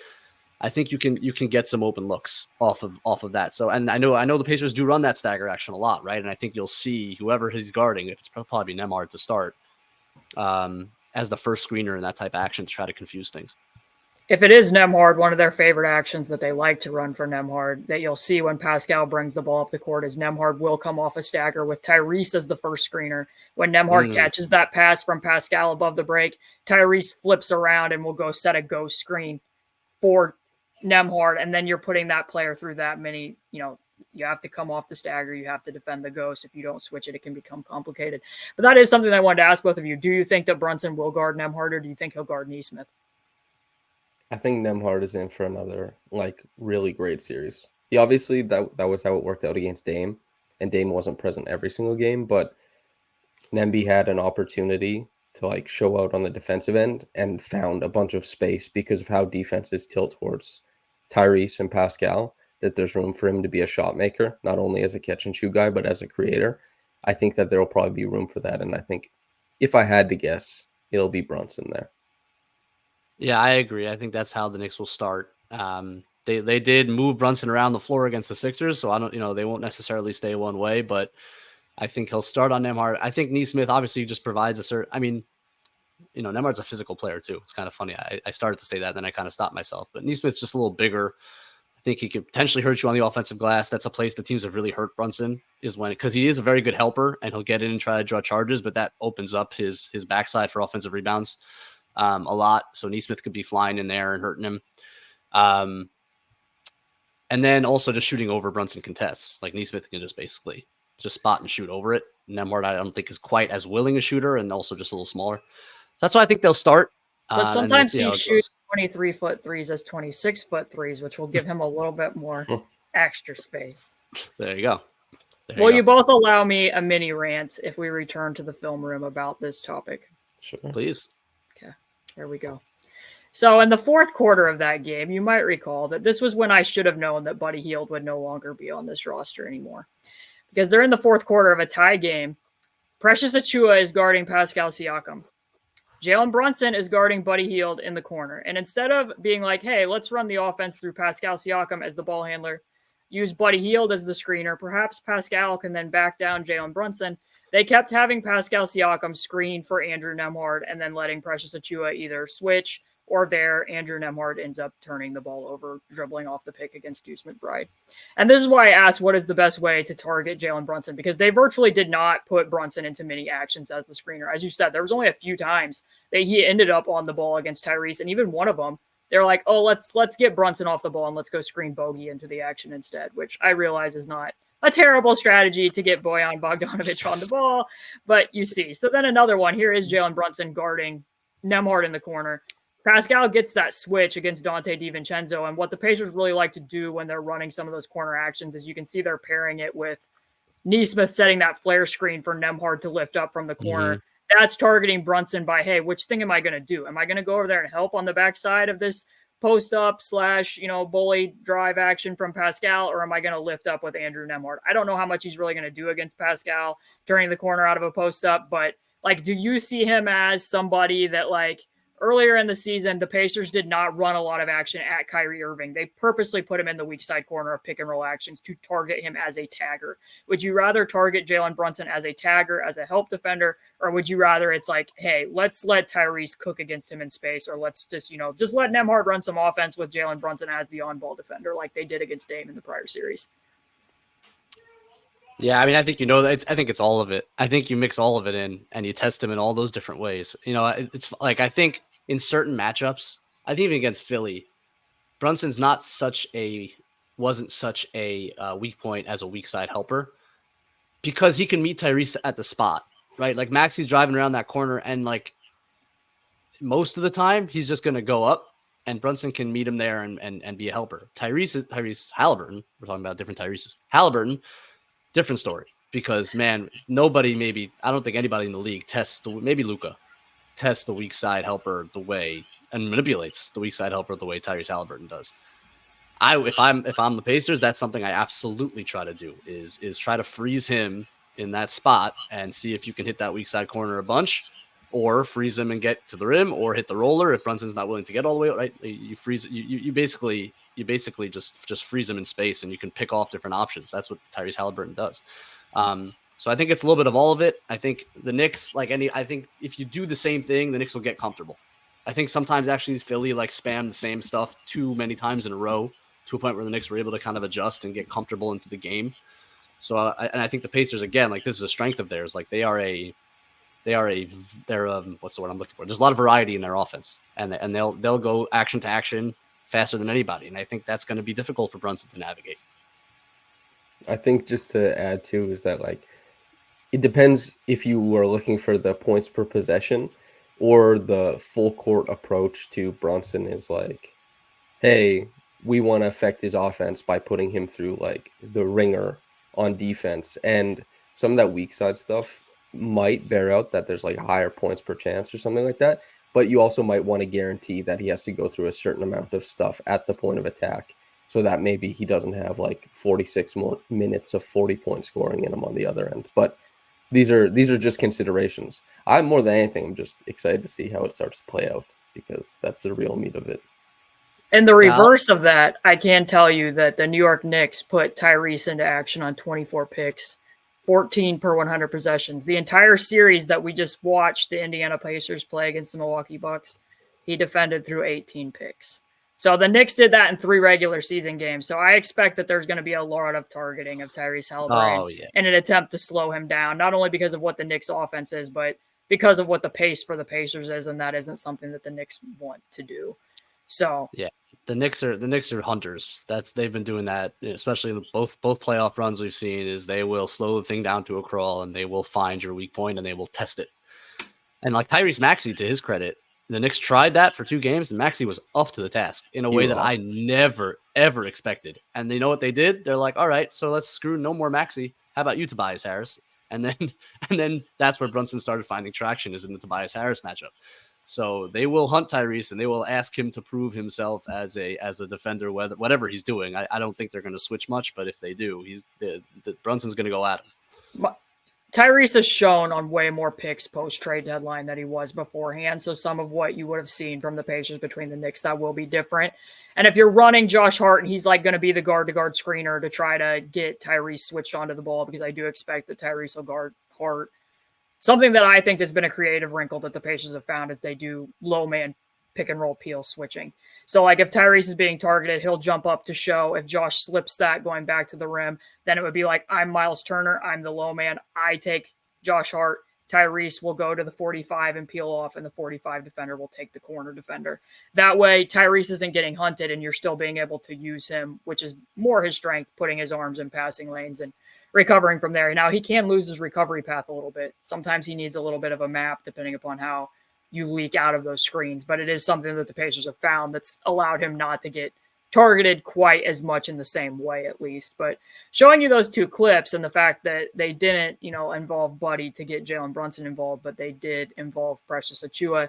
I think you can get some open looks off of that. So, and I know the Pacers do run that stagger action a lot, right? And I think you'll see whoever he's guarding, if it's probably Nembhard to start, as the first screener in that type of action to try to confuse things. If it is Nembhard, one of their favorite actions that they like to run for Nembhard that you'll see when Pascal brings the ball up the court is Nembhard will come off a stagger with Tyrese as the first screener. When Nembhard catches that pass from Pascal above the break, Tyrese flips around and will go set a ghost screen for Nembhard, and then you're putting that player through that many, you have to come off the stagger, you have to defend the ghost. If you don't switch it, it can become complicated. But that is something I wanted to ask both of you. Do you think that Brunson will guard Nembhard, or do you think he'll guard Nesmith? I think Nembhard is in for another like really great series. He obviously that was how it worked out against Dame, and Dame wasn't present every single game, but Nemby had an opportunity to like show out on the defensive end and found a bunch of space because of how defenses tilt towards Tyrese and Pascal, that there's room for him to be a shot maker, not only as a catch and shoot guy, but as a creator. I think that there will probably be room for that. And I think if I had to guess, it'll be Brunson there. Yeah, I agree. I think that's how the Knicks will start. They did move Brunson around the floor against the Sixers, so I don't, they won't necessarily stay one way, but I think he'll start on Nembhard. I think Nesmith obviously just provides a certain, Nembhard's a physical player too. It's kind of funny. I started to say that, then I kind of stopped myself, but Nesmith's just a little bigger. I think he could potentially hurt you on the offensive glass. That's a place the teams have really hurt Brunson, because he is a very good helper and he'll get in and try to draw charges, but that opens up his backside for offensive rebounds a lot. So Nesmith could be flying in there and hurting him. And then also just shooting over Brunson contests. Like Nesmith can just basically just spot and shoot over it. Nembhard, I don't think, is quite as willing a shooter and also just a little smaller. So that's why I think they'll start. But sometimes he shoots 23-foot threes as 26-foot threes, which will give him a little bit more extra space. There you go. Will you both allow me a mini rant if we return to the film room about this topic? Sure. Please. Okay, here we go. So in the fourth quarter of that game, you might recall that this was when I should have known that Buddy Hield would no longer be on this roster anymore. because they're in the fourth quarter of a tie game. Precious Achiuwa is guarding Pascal Siakam. Jalen Brunson is guarding Buddy Hield in the corner. And instead of being like, hey, let's run the offense through Pascal Siakam as the ball handler, use Buddy Hield as the screener, perhaps Pascal can then back down Jalen Brunson. They kept having Pascal Siakam screen for Andrew Nembhard and then letting Precious Achiuwa either switch or Andrew Nembhard ends up turning the ball over, dribbling off the pick against Deuce McBride. And this is why I asked what is the best way to target Jalen Brunson, because they virtually did not put Brunson into many actions as the screener. As you said, there was only a few times that he ended up on the ball against Tyrese, and even one of them, they're like, oh, let's get Brunson off the ball and let's go screen Bogey into the action instead, which I realize is not a terrible strategy to get Bojan Bogdanovic on the ball, but you see. So then another one, here is Jalen Brunson guarding Nembhard in the corner. Pascal gets that switch against Dante DiVincenzo, and what the Pacers really like to do when they're running some of those corner actions is you can see they're pairing it with Nesmith setting that flare screen for Nembhard to lift up from the corner. Mm-hmm. That's targeting Brunson by, hey, which thing am I going to do? Am I going to go over there and help on the backside of this post up / bully drive action from Pascal, or am I going to lift up with Andrew Nembhard? I don't know how much he's really going to do against Pascal turning the corner out of a post up, but like, do you see him as somebody that like, earlier in the season, the Pacers did not run a lot of action at Kyrie Irving. They purposely put him in the weak side corner of pick and roll actions to target him as a tagger. Would you rather target Jalen Brunson as a tagger, as a help defender, or would you rather it's like, hey, let's let Tyrese cook against him in space, or let's just let Nembhard run some offense with Jalen Brunson as the on-ball defender like they did against Dame in the prior series? Yeah, I mean, I think I think it's all of it. I think you mix all of it in and you test him in all those different ways. It's like, I think in certain matchups, I think even against Philly, Brunson's wasn't such a weak point as a weak side helper because he can meet Tyrese at the spot, right? Like Maxi's driving around that corner and like most of the time he's just going to go up and Brunson can meet him there and be a helper. Tyrese Haliburton, we're talking about different Tyrese's. Haliburton, different story because, man, I don't think anybody in the league maybe Luka tests the weak side helper the way and manipulates the weak side helper the way Tyrese Haliburton does. If I'm the Pacers, that's something I absolutely try to do is try to freeze him in that spot and see if you can hit that weak side corner a bunch or freeze him and get to the rim or hit the roller. If Brunson's not willing to get all the way, right, you freeze it. You basically just freeze him in space and you can pick off different options. That's what Tyrese Haliburton does. So I think it's a little bit of all of it. I think the Knicks, I think if you do the same thing, the Knicks will get comfortable. I think sometimes actually Philly spam the same stuff too many times in a row to a point where the Knicks were able to kind of adjust and get comfortable into the game. So I think the Pacers, again, this is a strength of theirs. They're what's the word I'm looking for? There's a lot of variety in their offense, and they'll go action to action faster than anybody, and I think that's going to be difficult for Brunson to navigate. I think just to add too is that it depends if you were looking for the points per possession or the full court approach to Brunson is like, hey, we want to affect his offense by putting him through the ringer on defense. And some of that weak side stuff might bear out that there's higher points per chance or something like that. But you also might want to guarantee that he has to go through a certain amount of stuff at the point of attack so that maybe he doesn't have 46 more minutes of 40-point scoring in him on the other end. But these are just considerations. I'm more than anything, I'm just excited to see how it starts to play out because that's the real meat of it. And the reverse of that, I can tell you that the New York Knicks put Tyrese into action on 24 picks, 14 per 100 possessions. The entire series that we just watched the Indiana Pacers play against the Milwaukee Bucks, he defended through 18 picks. So the Knicks did that in 3 regular season games. So I expect that there's going to be a lot of targeting of Tyrese Haliburton in an attempt to slow him down, not only because of what the Knicks offense is, but because of what the pace for the Pacers is, and that isn't something that the Knicks want to do. So yeah, the Knicks are hunters. They've been doing that, especially in both playoff runs we've seen. Is they will slow the thing down to a crawl and they will find your weak point and they will test it. And Tyrese Maxey, to his credit, the Knicks tried that for 2 games, and Maxey was up to the task in a way that I never, ever expected. And they know what they did? They're like, all right, so let's screw no more Maxey. How about you, Tobias Harris? And then that's where Brunson started finding traction, is in the Tobias Harris matchup. So they will hunt Tyrese and they will ask him to prove himself as a defender, whatever he's doing. I don't think they're going to switch much, but if they do, Brunson's going to go at him. Tyrese has shown on way more picks post-trade deadline than he was beforehand, so some of what you would have seen from the Pacers between the Knicks, that will be different. And if you're running Josh Hart and he's like going to be the guard-to-guard screener to try to get Tyrese switched onto the ball, because I do expect that Tyrese will guard Hart. Something that I think has been a creative wrinkle that the Pacers have found is they do low-man pick-and-roll peel switching. So, like, if Tyrese is being targeted, he'll jump up to show. If Josh slips that going back to the rim, then it would be like, I'm Miles Turner, I'm the low man, I take Josh Hart, Tyrese will go to the 45 and peel off, and the 45 defender will take the corner defender. That way, Tyrese isn't getting hunted, and you're still being able to use him, which is more his strength, putting his arms in passing lanes and recovering from there. Now, he can lose his recovery path a little bit. Sometimes he needs a little bit of a map, depending upon how you leak out of those screens, but it is something that the Pacers have found that's allowed him not to get targeted quite as much in the same way, at least. But showing you those two clips and the fact that they didn't, involve Buddy to get Jalen Brunson involved, but they did involve Precious Achiuwa.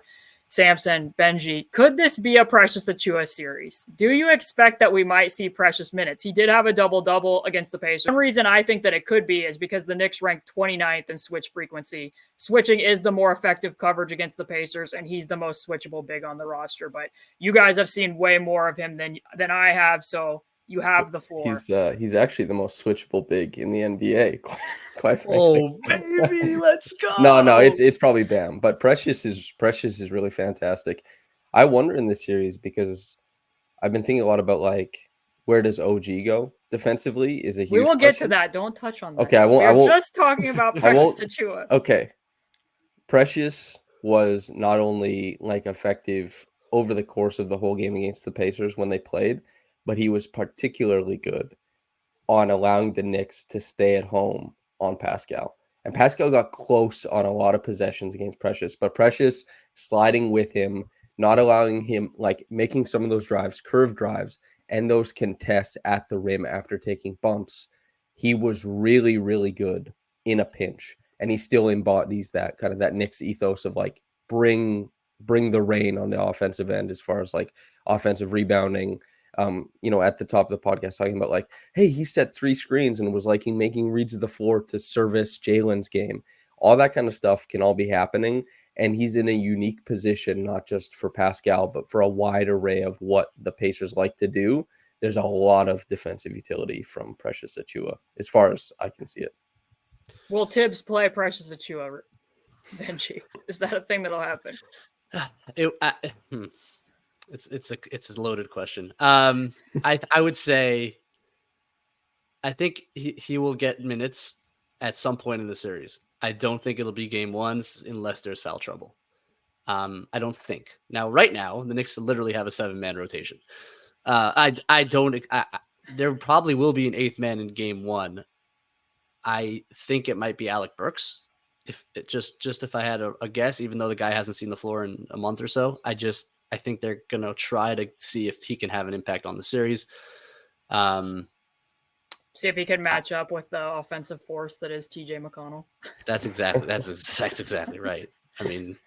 Samson, Benjy, could this be a Precious Achiuwa series? Do you expect that we might see Precious minutes? He did have a double-double against the Pacers. One reason I think that it could be is because the Knicks ranked 29th in switch frequency. Switching is the more effective coverage against the Pacers, and he's the most switchable big on the roster. But you guys have seen way more of him than I have, so you have the floor. He's actually the most switchable big in the NBA, quite frankly. Oh baby, let's go. No, it's probably Bam, but Precious is really fantastic. I wonder in this series because I've been thinking a lot about like where does OG go defensively is a huge We will question. get to that. Don't touch on that. Okay, I won't. We're just talking about Precious Achiuwa. Okay, Precious was not only like effective over the course of the whole game against the Pacers when they played, but he was particularly good on allowing the Knicks to stay at home on Pascal. And Pascal got close on a lot of possessions against Precious, but Precious sliding with him, not allowing him, like making some of those drives, curved drives, and those contests at the rim after taking bumps. He was really, really good in a pinch. And he still embodies that kind of that Knicks ethos of like bring the rain on the offensive end as far as like offensive rebounding. At the top of the podcast talking about like, hey, he set 3 screens and was like making reads of the floor to service Jalen's game. All that kind of stuff can all be happening. And he's in a unique position, not just for Pascal, but for a wide array of what the Pacers like to do. There's a lot of defensive utility from Precious Achiuwa, as far as I can see it. Will Tibbs play Precious Achiuwa, Benjy? Is that a thing that'll happen? It's a loaded question. I would say I think he will get minutes at some point in the series. I don't think it'll be game 1 unless there's foul trouble. I don't think. Now, right now, the Knicks literally have a 7-man rotation. There probably will be an 8th man in game 1. I think it might be Alec Burks. If I had a guess, even though the guy hasn't seen the floor in a month or so, I think they're going to try to see if he can have an impact on the series. See if he can match up with the offensive force that is TJ McConnell. That's exactly right. I mean,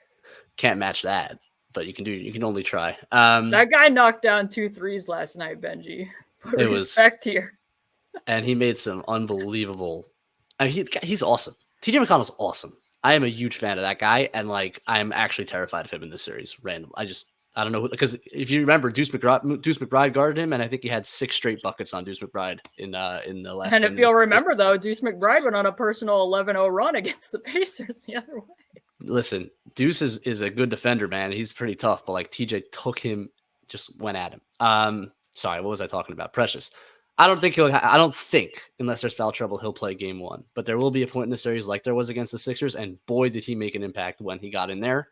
can't match that, but you can only try. That guy knocked down 2 threes last night, Benjy. Put respect here. And he made some unbelievable. I mean, he's awesome. TJ McConnell's awesome. I am a huge fan of that guy, and like I'm actually terrified of him in this series. Random. I don't know, because if you remember, Deuce McBride guarded him, and I think he had 6 straight buckets on Deuce McBride in the last. And if you'll remember, though, Deuce McBride went on a personal 11-0 run against the Pacers the other way. Listen, Deuce is a good defender, man. He's pretty tough, but like TJ took him, just went at him. Sorry, what was I talking about? Precious. I don't think unless there's foul trouble, he'll play game 1. But there will be a point in the series like there was against the Sixers, and boy, did he make an impact when he got in there,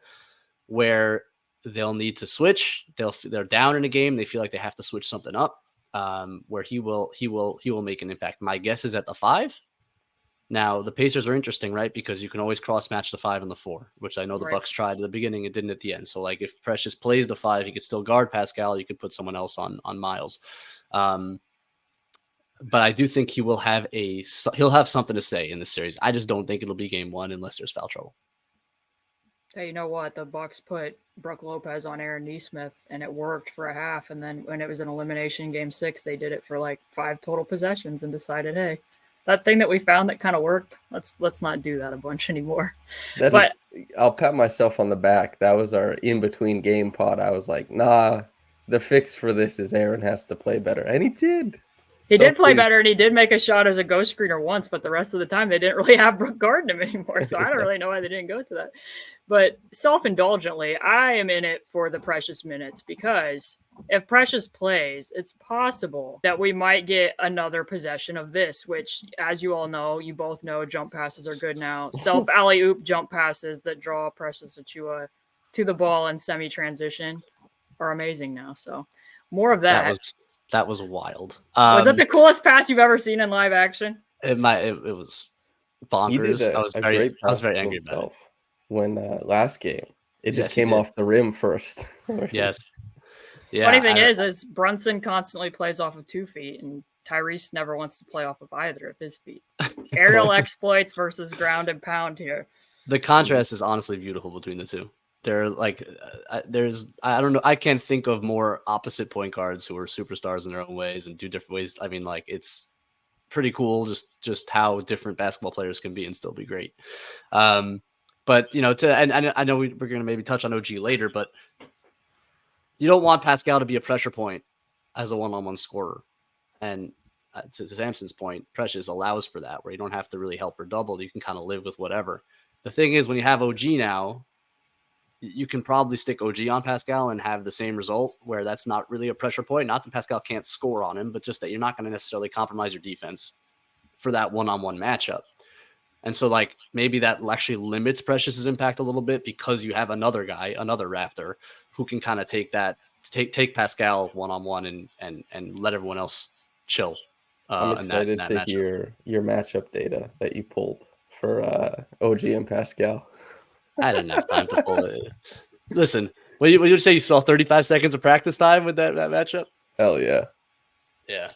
where they'll need to switch. They're down in a game. They feel like they have to switch something up. Where he will make an impact. My guess is at the 5. Now the Pacers are interesting, right? Because you can always cross match the 5 and the 4, which I know the Bucks tried at the beginning and didn't at the end. So like if Precious plays the 5, he could still guard Pascal. You could put someone else on Miles. But I do think he'll have something to say in this series. I just don't think it'll be game 1 unless there's foul trouble. Hey, you know what? The Bucks put Brook Lopez on Aaron Nesmith, and it worked for a half. And then when it was an elimination game 6, they did it for like 5 total possessions and decided, hey, that thing that we found that kind of worked, let's not do that a bunch anymore. But I'll pat myself on the back. That was our in-between game pod. I was like, nah, the fix for this is Aaron has to play better. And he did. He did play better, and he did make a shot as a ghost screener once, but the rest of the time they didn't really have Brook guarding him anymore, so I don't really know why they didn't go to that. But self-indulgently, I am in it for the Precious minutes because if Precious plays, it's possible that we might get another possession of this, which, as you all know, you both know, jump passes are good now. Self-alley-oop jump passes that draw Precious Achiuwa to the ball in semi-transition are amazing now, so more of that. That was wild. Was that the coolest pass you've ever seen in live action? It was bonkers. I was very angry about it. When last game, it just came off the rim first. Yes. Yeah. Funny thing is Brunson constantly plays off of 2 feet, and Tyrese never wants to play off of either of his feet. Aerial exploits versus ground and pound here. The contrast is honestly beautiful between the two. They're like, I don't know. I can't think of more opposite point guards who are superstars in their own ways and do different ways. I mean, like, it's pretty cool just how different basketball players can be and still be great. But, you know, and I know we're going to maybe touch on OG later, but you don't want Pascal to be a pressure point as a one-on-one scorer. And to Samson's point, Precious allows for that, where you don't have to really help or double. You can kind of live with whatever. The thing is, when you have OG now, you can probably stick OG on Pascal and have the same result, where that's not really a pressure point. Not that Pascal can't score on him, but just that you're not going to necessarily compromise your defense for that one-on-one matchup. And so, like, maybe that actually limits Precious's impact a little bit because you have another guy, another Raptor, who can kind of take Pascal one-on-one and let everyone else chill. I'm excited to hear your matchup data that you pulled for OG and Pascal. I didn't have time to pull it. Listen, what did you say? You saw 35 seconds of practice time with that matchup? Hell yeah. Yeah.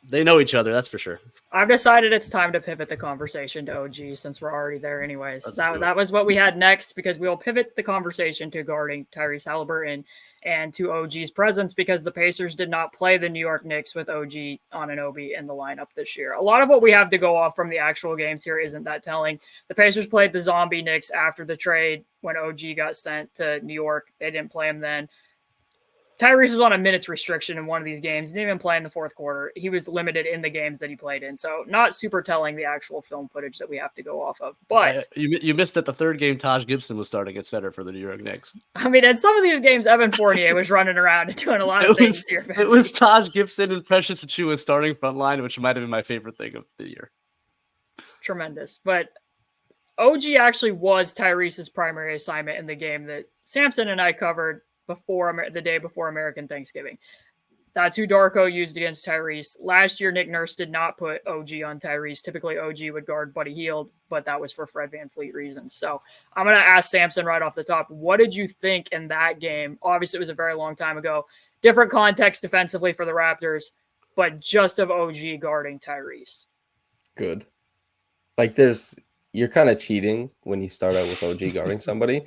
They know each other, that's for sure. I've decided it's time to pivot the conversation to OG since we're already there anyways. That was what we had next, because we'll pivot the conversation to guarding Tyrese Haliburton and to OG's presence, because the Pacers did not play the New York Knicks with OG Anunoby in the lineup this year. A lot of what we have to go off from the actual games here isn't that telling. The Pacers played the zombie Knicks after the trade when OG got sent to New York. They didn't play him then. Tyrese was on a minutes restriction in one of these games. He didn't even play in the fourth quarter. He was limited in the games that he played in. So not super telling, the actual film footage that we have to go off of. But you missed that the third game Taj Gibson was starting at center for the New York Knicks. I mean, in some of these games, Evan Fournier was running around and doing a lot of things here. It was Taj Gibson and Precious Achiuwa starting front line, which might have been my favorite thing of the year. Tremendous. But OG actually was Tyrese's primary assignment in the game that Samson and I covered the day before American Thanksgiving. That's who Darko used against Tyrese. Last year, Nick Nurse did not put OG on Tyrese. Typically, OG would guard Buddy Hield, but that was for Fred VanVleet reasons. So I'm going to ask Samson right off the top, what did you think in that game? Obviously, it was a very long time ago. Different context defensively for the Raptors, but just of OG guarding Tyrese. Good. Like, you're kind of cheating when you start out with OG guarding somebody.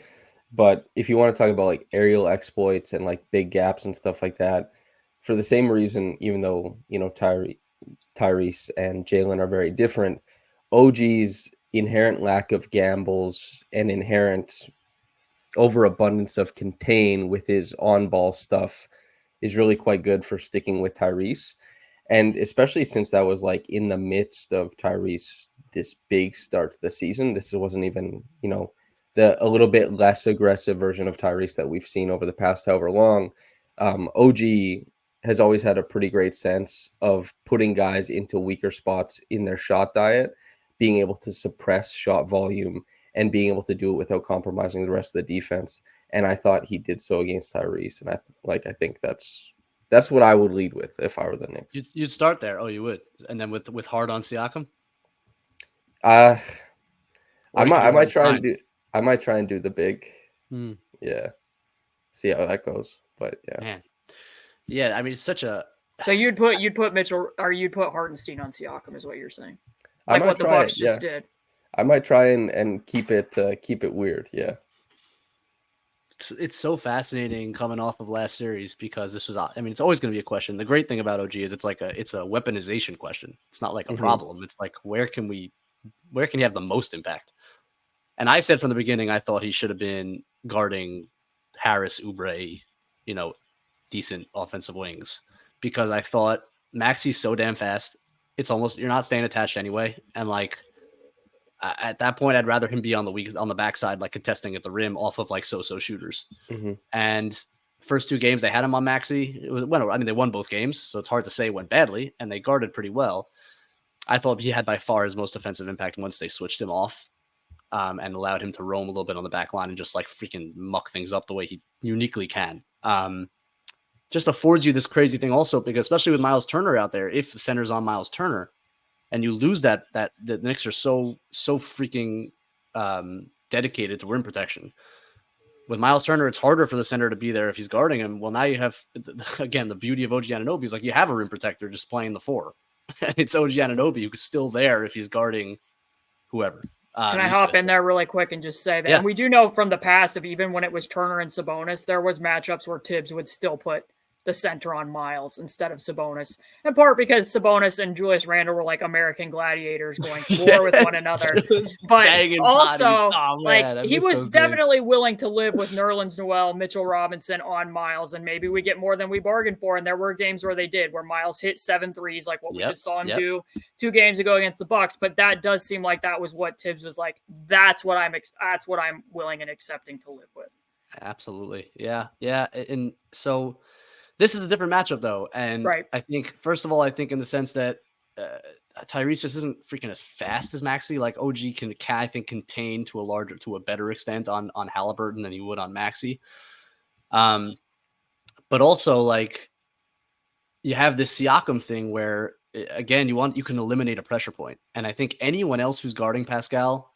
But if you want to talk about like aerial exploits and like big gaps and stuff like that, for the same reason, even though, you know, Tyrese and Jalen are very different, OG's inherent lack of gambles and inherent overabundance of contain with his on-ball stuff is really quite good for sticking with Tyrese. And especially since that was like in the midst of Tyrese, this big start to the season, this wasn't even, you know, a little bit less aggressive version of Tyrese that we've seen over the past however long. OG has always had a pretty great sense of putting guys into weaker spots in their shot diet, being able to suppress shot volume, and being able to do it without compromising the rest of the defense. And I thought he did so against Tyrese. And I think that's what I would lead with if I were the Knicks. You'd start there. Oh, you would. And then with hard on Siakam? I might try and do the big, yeah, see how that goes. But yeah, man, yeah. I mean, it's such a. So you'd put Mitchell, or you'd put Hartenstein on Siakam, is what you're saying? Like what the Bucks just did. I might try and keep it weird. Yeah. it's so fascinating coming off of last series because this was, I mean, it's always going to be a question. The great thing about OG is it's a weaponization question. It's not like a problem. It's like, where can he have the most impact? And I said from the beginning, I thought he should have been guarding Harris, Oubre, decent offensive wings, because I thought Maxi's so damn fast. It's almost, you're not staying attached anyway. And like, at that point, I'd rather him be on the backside, like contesting at the rim off of like so-so shooters. And first two games they had him on Maxi. They won both games, so it's hard to say it went badly, and they guarded pretty well. I thought he had by far his most offensive impact once they switched him off, and allowed him to roam a little bit on the back line and just like freaking muck things up the way he uniquely can. Just affords you this crazy thing also, because especially with Miles Turner out there, if the center's on Miles Turner, and you lose that the Knicks are so freaking dedicated to rim protection. With Miles Turner, it's harder for the center to be there if he's guarding him. Well, now you have, again, the beauty of OG Anunoby is like you have a rim protector just playing the 4. And it's OG Anunoby who's still there if he's guarding whoever. Can I hop in there really quick and just say that? Yeah. And we do know from the past of even when it was Turner and Sabonis, there was matchups where Tibbs would still put the center on Miles instead of Sabonis, in part because Sabonis and Julius Randle were like American gladiators going to war with one another. But also, he was definitely willing to live with Nerlens Noel, Mitchell Robinson on Miles, and maybe we get more than we bargained for. And there were games where they did, where Miles hit 7 threes, like what we just saw him do 2 games ago against the Bucks. But that does seem like that was what Tibbs was like. That's what I'm willing and accepting to live with. Absolutely, yeah. And so. This is a different matchup, though, and I think, first of all, in the sense that Tyrese just isn't freaking as fast as Maxi. Like OG can I think contain to a better extent on Haliburton than he would on Maxi. But also like you have this Siakam thing where again you can eliminate a pressure point, and I think anyone else who's guarding Pascal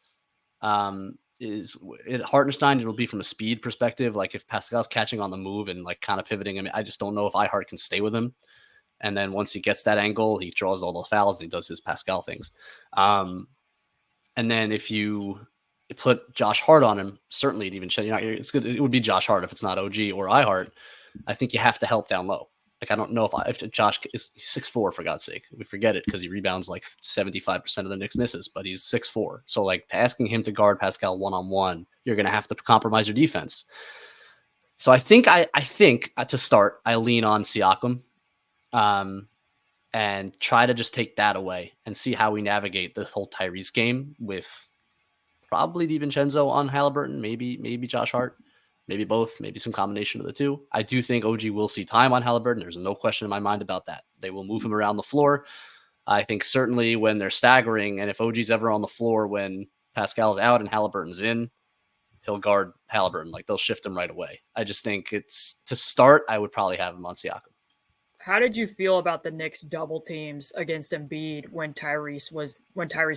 is at Hartenstein, it'll be from a speed perspective. Like if Pascal's catching on the move and like kind of pivoting, I mean, I just don't know if iHeart can stay with him. And then once he gets that angle, he draws all the fouls and he does his Pascal things. And then if you put Josh Hart on him, certainly it would be Josh Hart if it's not OG or iHeart. I think you have to help down low. Like, I don't know if Josh is 6'4", for God's sake. We forget it because he rebounds like 75% of the Knicks misses, but he's 6'4". So like asking him to guard Pascal one-on-one, you're going to have to compromise your defense. So I think to start, I lean on Siakam and try to just take that away and see how we navigate the whole Tyrese game with probably DiVincenzo on Haliburton, maybe Josh Hart. Maybe both, maybe some combination of the two. I do think OG will see time on Haliburton. There's no question in my mind about that. They will move him around the floor. I think certainly when they're staggering, and if OG's ever on the floor when Pascal's out and Haliburton's in, he'll guard Haliburton. Like, they'll shift him right away. I just think it's, to start, I would probably have him on Siakam. How did you feel about the Knicks double teams against Embiid when Tyrese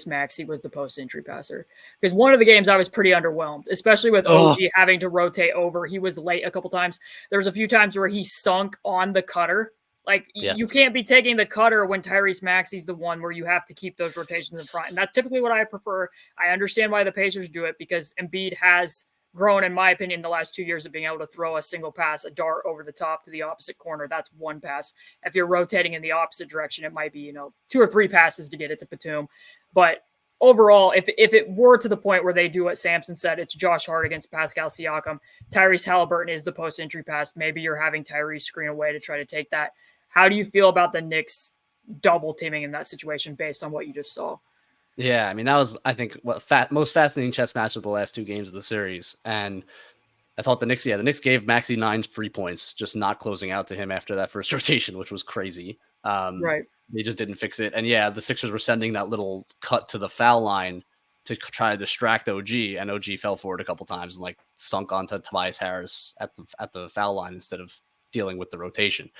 Maxey was the post entry passer? Because one of the games I was pretty underwhelmed, especially with OG having to rotate over. He was late a couple times. There was a few times where he sunk on the cutter. Like, you can't be taking the cutter when Tyrese Maxey's the one where you have to keep those rotations in front. And that's typically what I prefer. I understand why the Pacers do it, because Embiid has grown, in my opinion, the last 2 years of being able to throw a single pass, a dart over the top to the opposite corner. That's one pass. If you're rotating in the opposite direction, it might be, 2 or 3 passes to get it to Batum. But overall, if it were to the point where they do what Samson said, it's Josh Hart against Pascal Siakam, Tyrese Haliburton is the post entry pass. Maybe you're having Tyrese screen away to try to take that. How do you feel about the Knicks double teaming in that situation based on what you just saw? Yeah, I mean, that was, I think, most fascinating chess match of the last 2 games of the series. And I thought the Knicks gave Maxey 9 free points, just not closing out to him after that first rotation, which was crazy. Right. They just didn't fix it. And yeah, the Sixers were sending that little cut to the foul line to try to distract OG, and OG fell for it a couple times and like sunk onto Tobias Harris at the foul line instead of dealing with the rotation.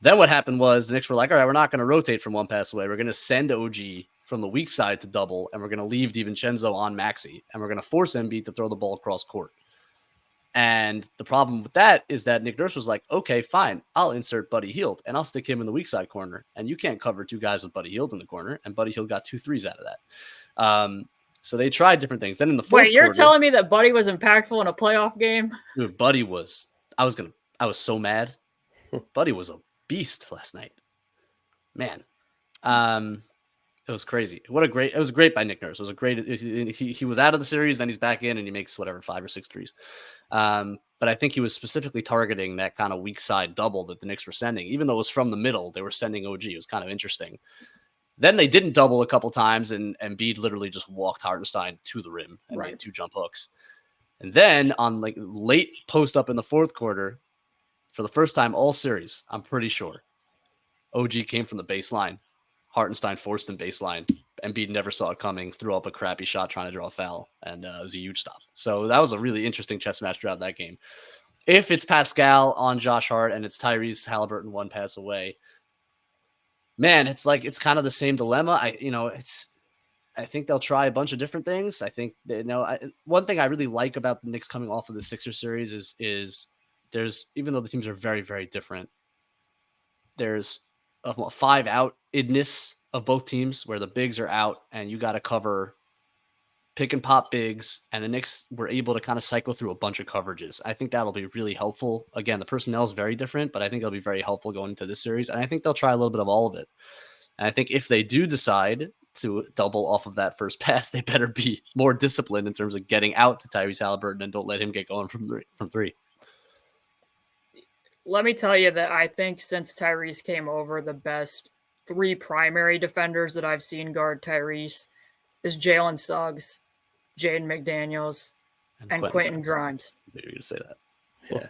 Then what happened was the Knicks were like, all right, we're not going to rotate from one pass away. We're going to send OG from the weak side to double, and we're going to leave DiVincenzo on Maxey, and we're going to force Embiid to throw the ball across court. And the problem with that is that Nick Nurse was like, okay, fine, I'll insert Buddy Hield, and I'll stick him in the weak side corner, and you can't cover 2 guys with Buddy Hield in the corner, and Buddy Hield got 2 threes out of that. So they tried different things. Then in the fourth Wait, you're quarter, telling me that Buddy was impactful in a playoff game? dude, Buddy was. I was so mad. Buddy was a beast last night, man. It was crazy. It was great by Nick Nurse. It was a great. He was out of the series, then he's back in, and he makes whatever 5 or 6 threes. But I think he was specifically targeting that kind of weak side double that the Knicks were sending, even though it was from the middle. They were sending OG. It was kind of interesting. Then they didn't double a couple times, and Embiid literally just walked Hartenstein to the rim and made 2 jump hooks. And then on like late post up in the fourth quarter, for the first time all series, I'm pretty sure, OG came from the baseline. Hartenstein forced him baseline. Embiid never saw it coming, threw up a crappy shot trying to draw a foul, and it was a huge stop. So that was a really interesting chess match throughout that game. If it's Pascal on Josh Hart and it's Tyrese Haliburton 1 pass away, man, it's kind of the same dilemma. I think they'll try a bunch of different things. I think one thing I really like about the Knicks coming off of the Sixers series is there's, even though the teams are very, very different, there's a 5-out-idness of both teams where the bigs are out and you got to cover pick and pop bigs, and the Knicks were able to kind of cycle through a bunch of coverages. I think that'll be really helpful. Again, the personnel is very different, but I think it'll be very helpful going into this series, and I think they'll try a little bit of all of it. And I think if they do decide to double off of that first pass, they better be more disciplined in terms of getting out to Tyrese Haliburton and don't let him get going from three. Let me tell you that I think since Tyrese came over, the best 3 primary defenders that I've seen guard Tyrese is Jalen Suggs, Jaden McDaniels, and Quentin Grimes. Maybe you're going to say that. Yeah.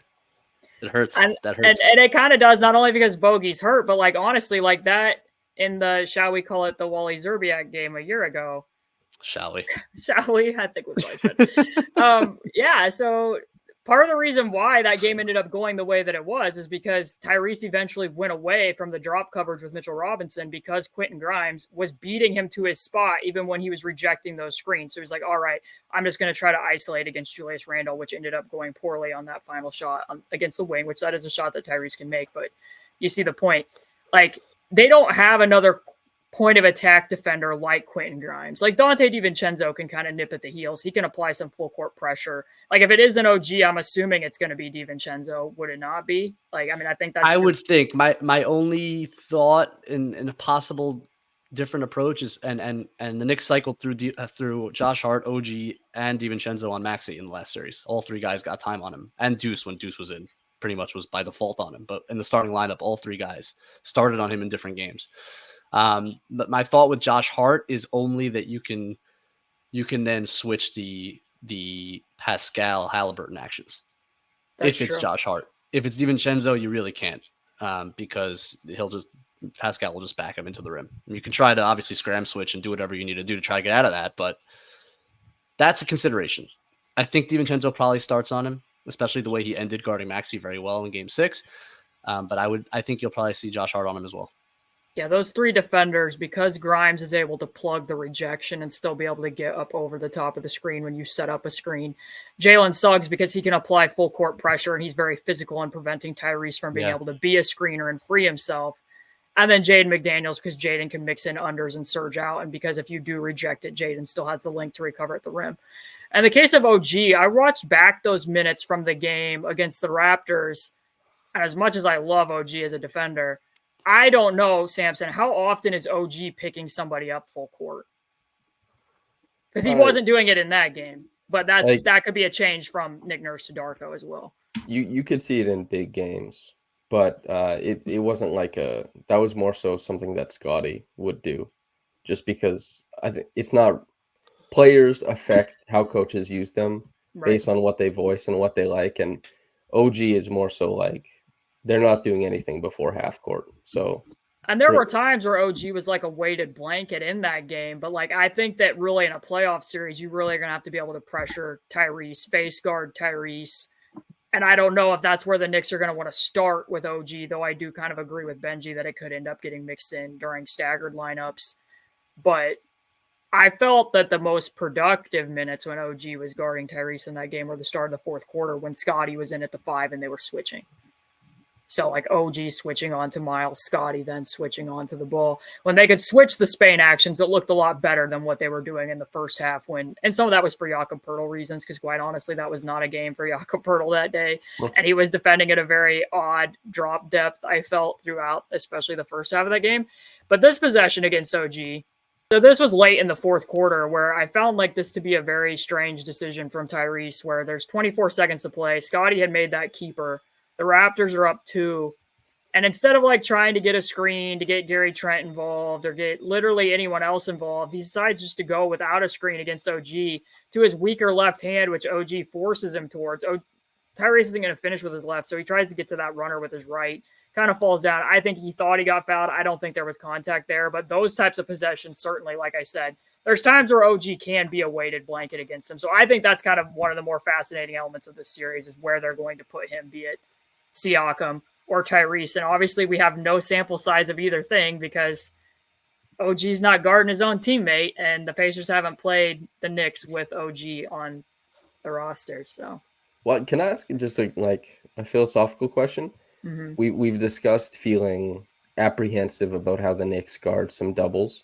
It hurts. That hurts. And it kind of does, not only because Bogey's hurt, but like honestly, like that in the, shall we call it, the Wally Zerbiak game a year ago. Shall we? Shall we? I think we should. Yeah, so part of the reason why that game ended up going the way that it was is because Tyrese eventually went away from the drop coverage with Mitchell Robinson because Quentin Grimes was beating him to his spot even when he was rejecting those screens. So he's like, all right, I'm just going to try to isolate against Julius Randle, which ended up going poorly on that final shot against the wing, which that is a shot that Tyrese can make. But you see the point. Like, they don't have another point of attack defender like Quentin Grimes. Like Dante DiVincenzo can kind of nip at the heels. He can apply some full court pressure. Like if it is an OG, I'm assuming it's going to be DiVincenzo. Would it not be? Like, I mean, I think that's. I would think my only thought in a possible different approach is and the Knicks cycled through Josh Hart, OG, and DiVincenzo on Maxey in the last series. All 3 guys got time on him, and Deuce when Deuce was in. Pretty much was by default on him. But in the starting lineup, all 3 guys started on him in different games. But my thought with Josh Hart is only that you can then switch the Pascal Haliburton actions. That's if it's true. Josh Hart. If it's DiVincenzo, you really can't because Pascal will just back him into the rim. And you can try to obviously scram switch and do whatever you need to do to try to get out of that, but that's a consideration. I think DiVincenzo probably starts on him, especially the way he ended guarding Maxey very well in Game 6. But I think you'll probably see Josh Hart on him as well. Yeah, those 3 defenders, because Grimes is able to plug the rejection and still be able to get up over the top of the screen when you set up a screen. Jalen Suggs, because he can apply full court pressure and he's very physical in preventing Tyrese from being able to be a screener and free himself. And then Jaden McDaniels, because Jaden can mix in unders and surge out. And because if you do reject it, Jaden still has the length to recover at the rim. In the case of OG, I watched back those minutes from the game against the Raptors. And as much as I love OG as a defender, I don't know, Samson, how often is OG picking somebody up full court? Because he wasn't doing it in that game. But that could be a change from Nick Nurse to Darko as well. You could see it in big games, but it wasn't like that was more so something that Scotty would do, just because I think it's not players affect how coaches use them based on what they voice and what they like, and OG is more so like they're not doing anything before half court. So, and there were times where OG was like a weighted blanket in that game. But like, I think that really in a playoff series, you really are going to have to be able to pressure Tyrese, space guard Tyrese. And I don't know if that's where the Knicks are going to want to start with OG, though I do kind of agree with Benjy that it could end up getting mixed in during staggered lineups. But I felt that the most productive minutes when OG was guarding Tyrese in that game were the start of the fourth quarter when Scotty was in at the 5 and they were switching. So like OG switching on to Miles, Scotty then switching on to the ball. When they could switch the Spain actions, it looked a lot better than what they were doing in the first half. And some of that was for Jakob Poeltl reasons, because quite honestly, that was not a game for Jakob Poeltl that day. And he was defending at a very odd drop depth, I felt, throughout, especially the first half of that game. But this possession against OG, so this was late in the fourth quarter, where I found like this to be a very strange decision from Tyrese, where there's 24 seconds to play. Scotty had made that keeper. The Raptors are up 2. And instead of like trying to get a screen to get Gary Trent involved or get literally anyone else involved, he decides just to go without a screen against OG to his weaker left hand, which OG forces him towards. Tyrese isn't going to finish with his left, so he tries to get to that runner with his right. Kind of falls down. I think he thought he got fouled. I don't think there was contact there, but those types of possessions, certainly, like I said, there's times where OG can be a weighted blanket against him. So I think that's kind of one of the more fascinating elements of this series is where they're going to put him, be it Siakam or Tyrese. And obviously we have no sample size of either thing because OG's not guarding his own teammate, and the Pacers haven't played the Knicks with OG on the roster. So, well, can I ask just like a philosophical question? Mm-hmm. We've discussed feeling apprehensive about how the Knicks guard some doubles.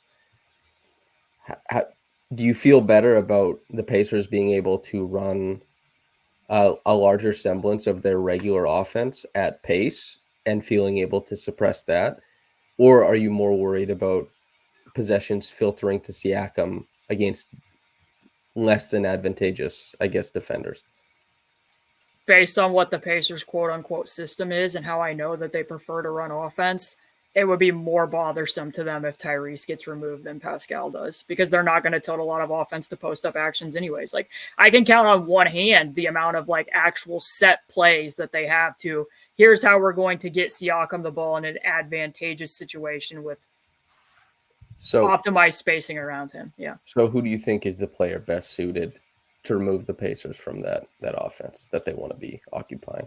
Do you feel better about the Pacers being able to run a larger semblance of their regular offense at pace and feeling able to suppress that? Or are you more worried about possessions filtering to Siakam against less than advantageous, I guess, defenders? Based on what the Pacers quote-unquote system is and how I know that they prefer to run offense, it would be more bothersome to them if Tyrese gets removed than Pascal does, because they're not going to tilt a lot of offense to post-up actions anyways. Like, I can count on one hand the amount of, like, actual set plays that they have to, here's how we're going to get Siakam the ball in an advantageous situation with optimized spacing around him. Yeah. So who do you think is the player best suited to remove the Pacers from that offense that they want to be occupying?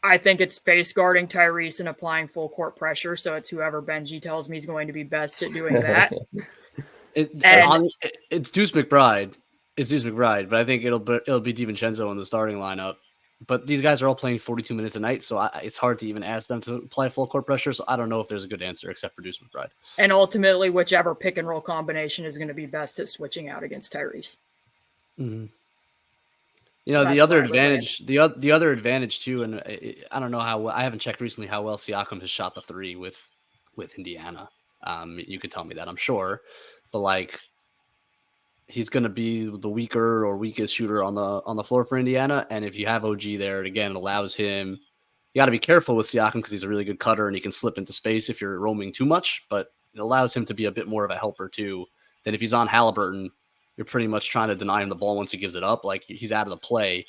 I think it's face guarding Tyrese and applying full court pressure. So it's whoever Benjy tells me is going to be best at doing that. It's Deuce McBride. It's Deuce McBride, but I think it'll be DiVincenzo in the starting lineup. But these guys are all playing 42 minutes a night, so it's hard to even ask them to apply full court pressure. So I don't know if there's a good answer except for Deuce McBride. And ultimately, whichever pick and roll combination is going to be best at switching out against Tyrese. Mm-hmm. You know, the other advantage too, and I don't know how I haven't checked recently how well Siakam has shot the three with Indiana. You could tell me that, I'm sure, but like he's going to be the weakest shooter on the floor for Indiana, and if you have OG there, again, it allows him. You got to be careful with Siakam because he's a really good cutter and he can slip into space if you're roaming too much, but it allows him to be a bit more of a helper too. Than if he's on Haliburton, you're pretty much trying to deny him the ball once he gives it up. Like he's out of the play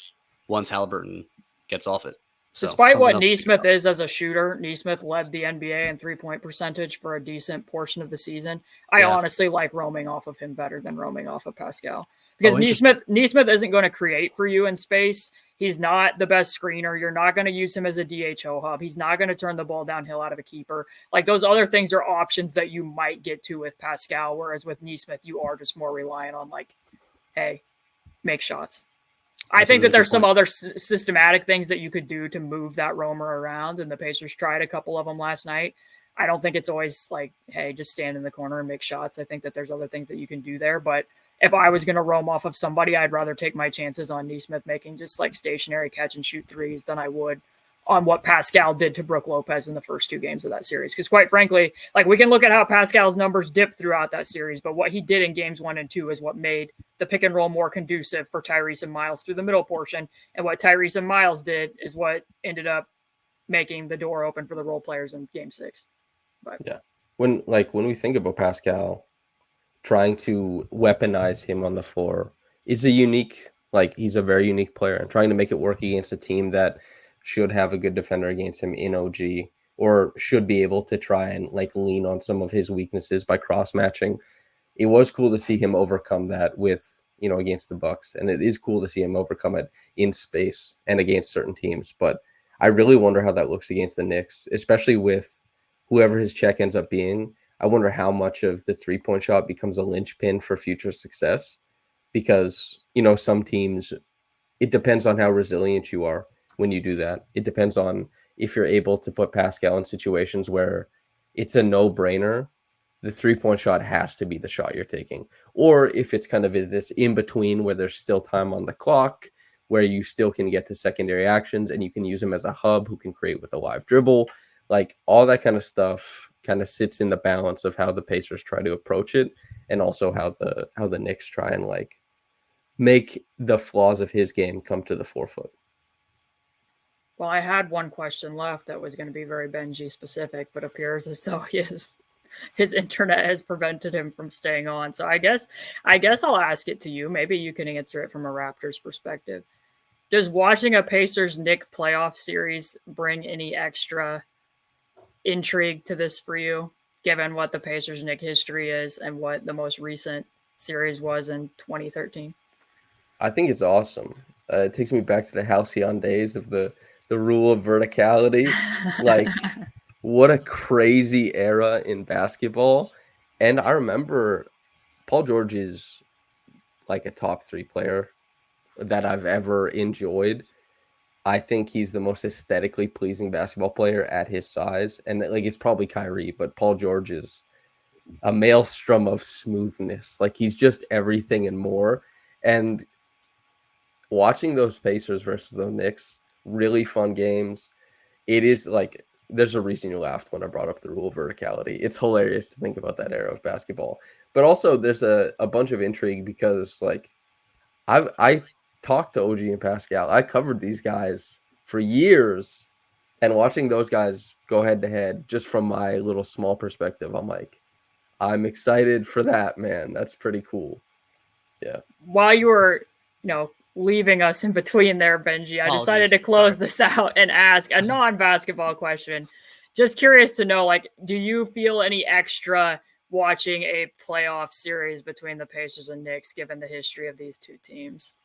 once Haliburton gets off it. So, despite what Nesmith is as a shooter, Nesmith led the NBA in 3-point percentage for a decent portion of the season. I honestly like roaming off of him better than roaming off of Pascal. Because Nesmith isn't going to create for you in space. He's not the best screener. You're not going to use him as a DHO hub. He's not going to turn the ball downhill out of a keeper. Like those other things are options that you might get to with Pascal, whereas with Nesmith, you are just more reliant on like, hey, make shots. I think that there's some other systematic things that you could do to move that roamer around, and the Pacers tried a couple of them last night. I don't think it's always like, hey, just stand in the corner and make shots. I think that there's other things that you can do there, but if I was going to roam off of somebody, I'd rather take my chances on Nesmith making just like stationary catch and shoot threes than I would on what Pascal did to Brook Lopez in the first 2 games of that series. Because quite frankly, like we can look at how Pascal's numbers dipped throughout that series, but what he did in games 1 and 2 is what made the pick and roll more conducive for Tyrese and Miles through the middle portion. And what Tyrese and Miles did is what ended up making the door open for the role players in game 6. But yeah, when we think about Pascal, trying to weaponize him on the floor is he's a very unique player, and trying to make it work against a team that should have a good defender against him in OG, or should be able to try and like lean on some of his weaknesses by cross matching. It was cool to see him overcome that with, against the Bucks. And it is cool to see him overcome it in space and against certain teams. But I really wonder how that looks against the Knicks, especially with whoever his check ends up being. I wonder how much of the 3-point shot becomes a linchpin for future success, because, some teams, it depends on how resilient you are. when you do that. It depends on if you're able to put Pascal in situations where it's a no-brainer. The 3-point shot has to be the shot you're taking. Or if it's kind of this in-between where there's still time on the clock, where you still can get to secondary actions and you can use him as a hub who can create with a live dribble. Like all that kind of stuff kind of sits in the balance of how the Pacers try to approach it, and also how the Knicks try and like make the flaws of his game come to the forefront. Well, I had one question left that was going to be very Benjy specific, but appears as though his internet has prevented him from staying on. So I guess I'll ask it to you. Maybe you can answer it from a Raptors perspective. Does watching a Pacers Knicks playoff series bring any extra intrigue to this for you, given what the Pacers Knicks history is and what the most recent series was in 2013? I think it's awesome. It takes me back to the halcyon days of the rule of verticality. Like, what a crazy era in basketball. And I remember Paul George is like a top 3 player that I've ever enjoyed. I think he's the most aesthetically pleasing basketball player at his size. And like, it's probably Kyrie, but Paul George is a maelstrom of smoothness. Like, he's just everything and more. And watching those Pacers versus the Knicks, really fun games. It is like, there's a reason you laughed when I brought up the rule of verticality. It's hilarious to think about that era of basketball. But also there's a bunch of intrigue because like I talked to OG and Pascal. I covered these guys for years, and watching those guys go head to head, just from my little small perspective, I'm like, I'm excited for that, man. That's pretty cool. Yeah. While you were, leaving us in between there, Benjy, I decided to close this out and ask a non-basketball question. Just curious to know, like, do you feel any extra watching a playoff series between the Pacers and Knicks, given the history of these two teams?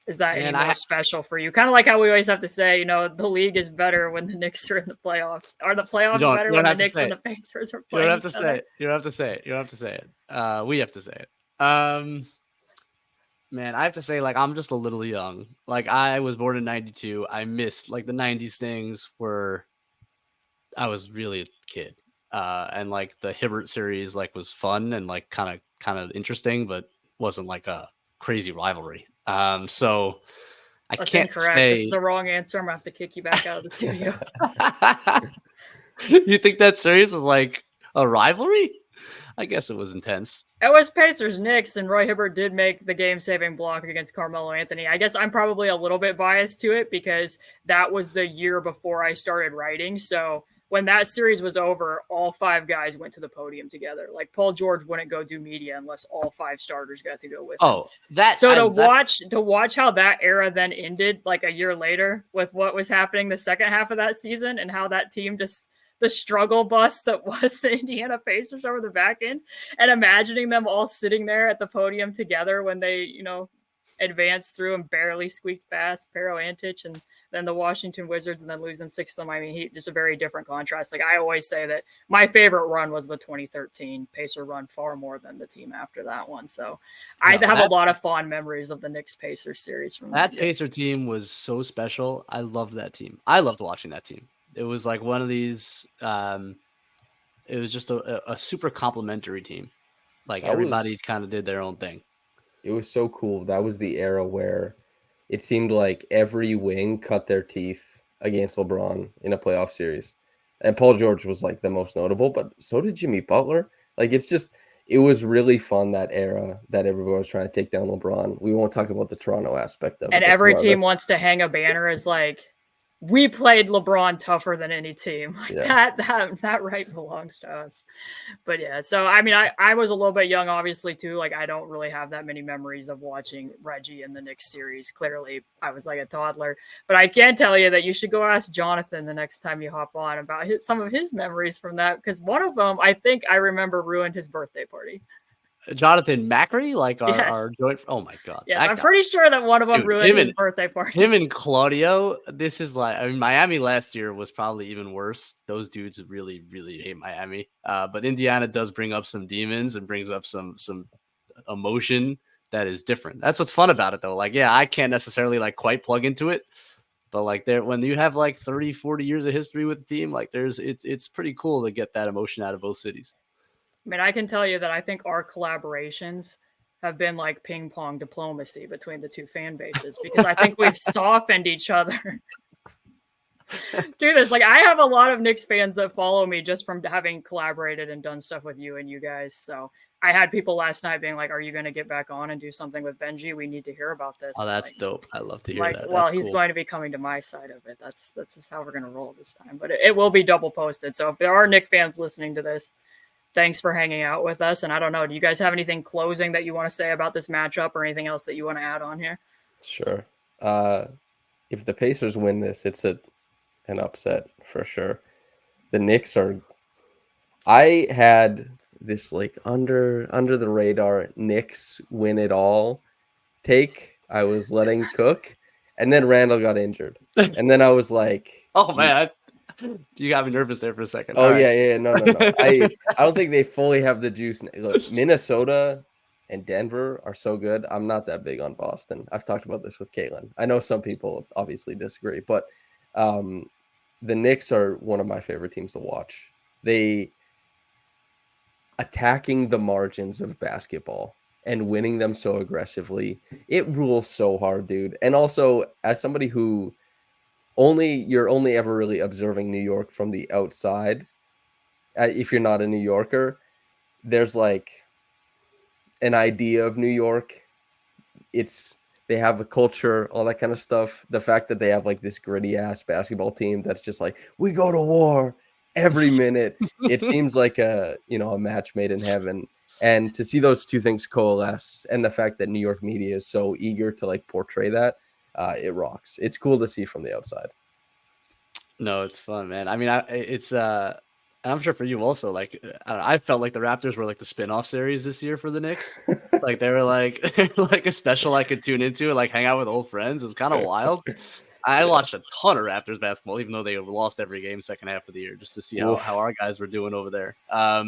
Is that any more special for you? Kind of like how we always have to say, the league is better when the Knicks are in the playoffs. Are the playoffs better when the Knicks and the Pacers are playing? You don't have to say it. You don't have to say it. You don't have to say it. We have to say it. Man, I have to say, like, I'm just a little young. Like, I was born in 92. I missed, like, the 90s things where I was really a kid. And, like, the Hibbert series, like, was fun and, like, kind of interesting, but wasn't, like, a crazy rivalry. So That's can't incorrect. say... This is the wrong answer. I'm going to have to kick you back out of the studio. You think that series was, like, a rivalry? I guess it was intense. It was Pacers Knicks, and Roy Hibbert did make the game-saving block against Carmelo Anthony. I guess I'm probably a little bit biased to it because that was the year before I started writing. So when that series was over, all 5 guys went to the podium together. Like, Paul George wouldn't go do media unless all 5 starters got to go with him. To watch how that era then ended, like a year later, with what was happening the second half of that season and how that team just the struggle bus that was the Indiana Pacers over the back end, and imagining them all sitting there at the podium together when they, advanced through and barely squeaked past Pero Antic and then the Washington Wizards and then losing 6 to the Miami Heat. Just a very different contrast. Like, I always say that my favorite run was the 2013 Pacer run far more than the team after that one. So I have a lot of fond memories of the Knicks Pacers series from that Pacer team was so special. I loved that team. I loved watching that team. It was like one of these, it was just a super complimentary team. Like, everybody kind of did their own thing. It was so cool. That was the era where it seemed like every wing cut their teeth against LeBron in a playoff series. And Paul George was like the most notable, but so did Jimmy Butler. Like, it was really fun, that era that everybody was trying to take down LeBron. We won't talk about the Toronto aspect of it. And every team wants to hang a banner as like, we played LeBron tougher than any team. Like, that right belongs to us. But yeah, so I mean, I was a little bit young, obviously, too. Like, I don't really have that many memories of watching Reggie in the Knicks series. Clearly, I was like a toddler. But I can tell you that you should go ask Jonathan the next time you hop on about some of his memories from that, because one of them, I think I remember, ruined his birthday party. Jonathan Macri, like our joint. Oh my god! Yes, I'm pretty sure that one of them ruined his birthday party. Him and Claudio. This is like, I mean, Miami last year was probably even worse. Those dudes really, really hate Miami. But Indiana does bring up some demons and brings up some emotion that is different. That's what's fun about it, though. Like, yeah, I can't necessarily like quite plug into it, But like when you have like 30, 40 years of history with the team, like it's pretty cool to get that emotion out of both cities. I mean, I can tell you that I think our collaborations have been like ping pong diplomacy between the two fan bases, because I think we've softened each other. Do this. Like, I have a lot of Knicks fans that follow me just from having collaborated and done stuff with you and you guys. So I had people last night being like, "Are you going to get back on and do something with Benjy? We need to hear about this." Oh, that's like, dope. I love to hear like, that. well, that's he's cool. going to be coming to my side of it. That's just how we're going to roll this time. But it will be double posted. So if there are Knicks fans listening to this, thanks for hanging out with us. And I don't know, do you guys have anything closing that you want to say about this matchup or anything else that you want to add on here? Sure. If the Pacers win this, it's an upset for sure. The Knicks are. I had this like under the radar Knicks win it all take. I was letting cook, and then Randall got injured, and then I was like, "Oh man, you got me nervous there for a second." Oh yeah, no. I don't think they fully have the juice. Look, Minnesota and Denver are so good. I'm not that big on Boston. I've talked about this with Caitlin. I know some people obviously disagree, but the Knicks are one of my favorite teams to watch. They attacking the margins of basketball and winning them so aggressively. It rules so hard, dude. And also, as somebody who you're only ever really observing New York from the outside, if you're not a New Yorker, there's like an idea of New York. They have a culture, all that kind of stuff. The fact that they have like this gritty ass basketball team that's just like, we go to war every minute. It seems like a match made in heaven. And to see those two things coalesce, and the fact that New York media is so eager to like portray that, it rocks. It's cool to see from the outside. No, it's fun, man. I mean, and I'm sure for you also, like, I felt like the Raptors were like the spin-off series this year for the Knicks. Like they were like a special I could tune into and like hang out with old friends. It was kind of wild. I watched a ton of Raptors basketball, even though they lost every game second half of the year, just to see how our guys were doing over there. Yeah,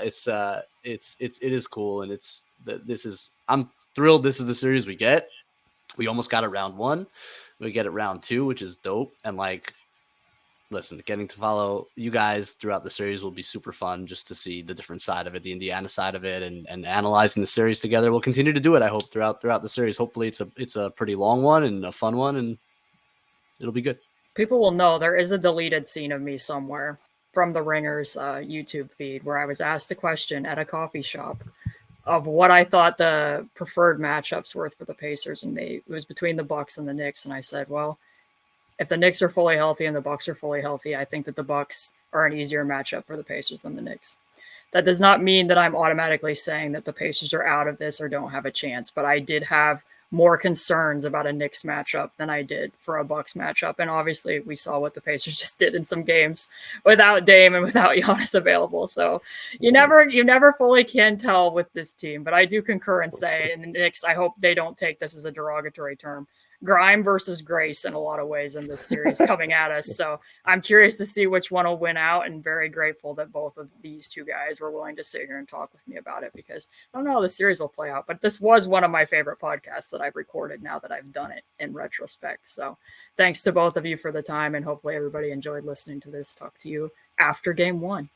it is cool, and I'm thrilled. This is the series we get. We almost got it round 1. We get it round 2, which is dope. And like, listen, getting to follow you guys throughout the series will be super fun, just to see the different side of it, the Indiana side of it, and analyzing the series together. We'll continue to do it, I hope, throughout the series. Hopefully it's a pretty long one and a fun one, and it'll be good. People will know there is a deleted scene of me somewhere from the Ringers YouTube feed where I was asked a question at a coffee shop of what I thought the preferred matchups were for the Pacers, and it was between the Bucks and the Knicks, and I said, well, if the Knicks are fully healthy and the Bucks are fully healthy, I think that the Bucks are an easier matchup for the Pacers than the Knicks. That does not mean that I'm automatically saying that the Pacers are out of this or don't have a chance, but I did have more concerns about a Knicks matchup than I did for a Bucks matchup. And obviously we saw what the Pacers just did in some games without Dame and without Giannis available. So you never fully can tell with this team, but I do concur and say, and the Knicks, I hope they don't take this as a derogatory term, Grime versus Grace in a lot of ways in this series coming at us. So I'm curious to see which one will win out, and very grateful that both of these two guys were willing to sit here and talk with me about it, because I don't know how the series will play out, but this was one of my favorite podcasts that I've recorded now that I've done it in retrospect. So thanks to both of you for the time, and hopefully everybody enjoyed listening to this. Talk to you after game 1.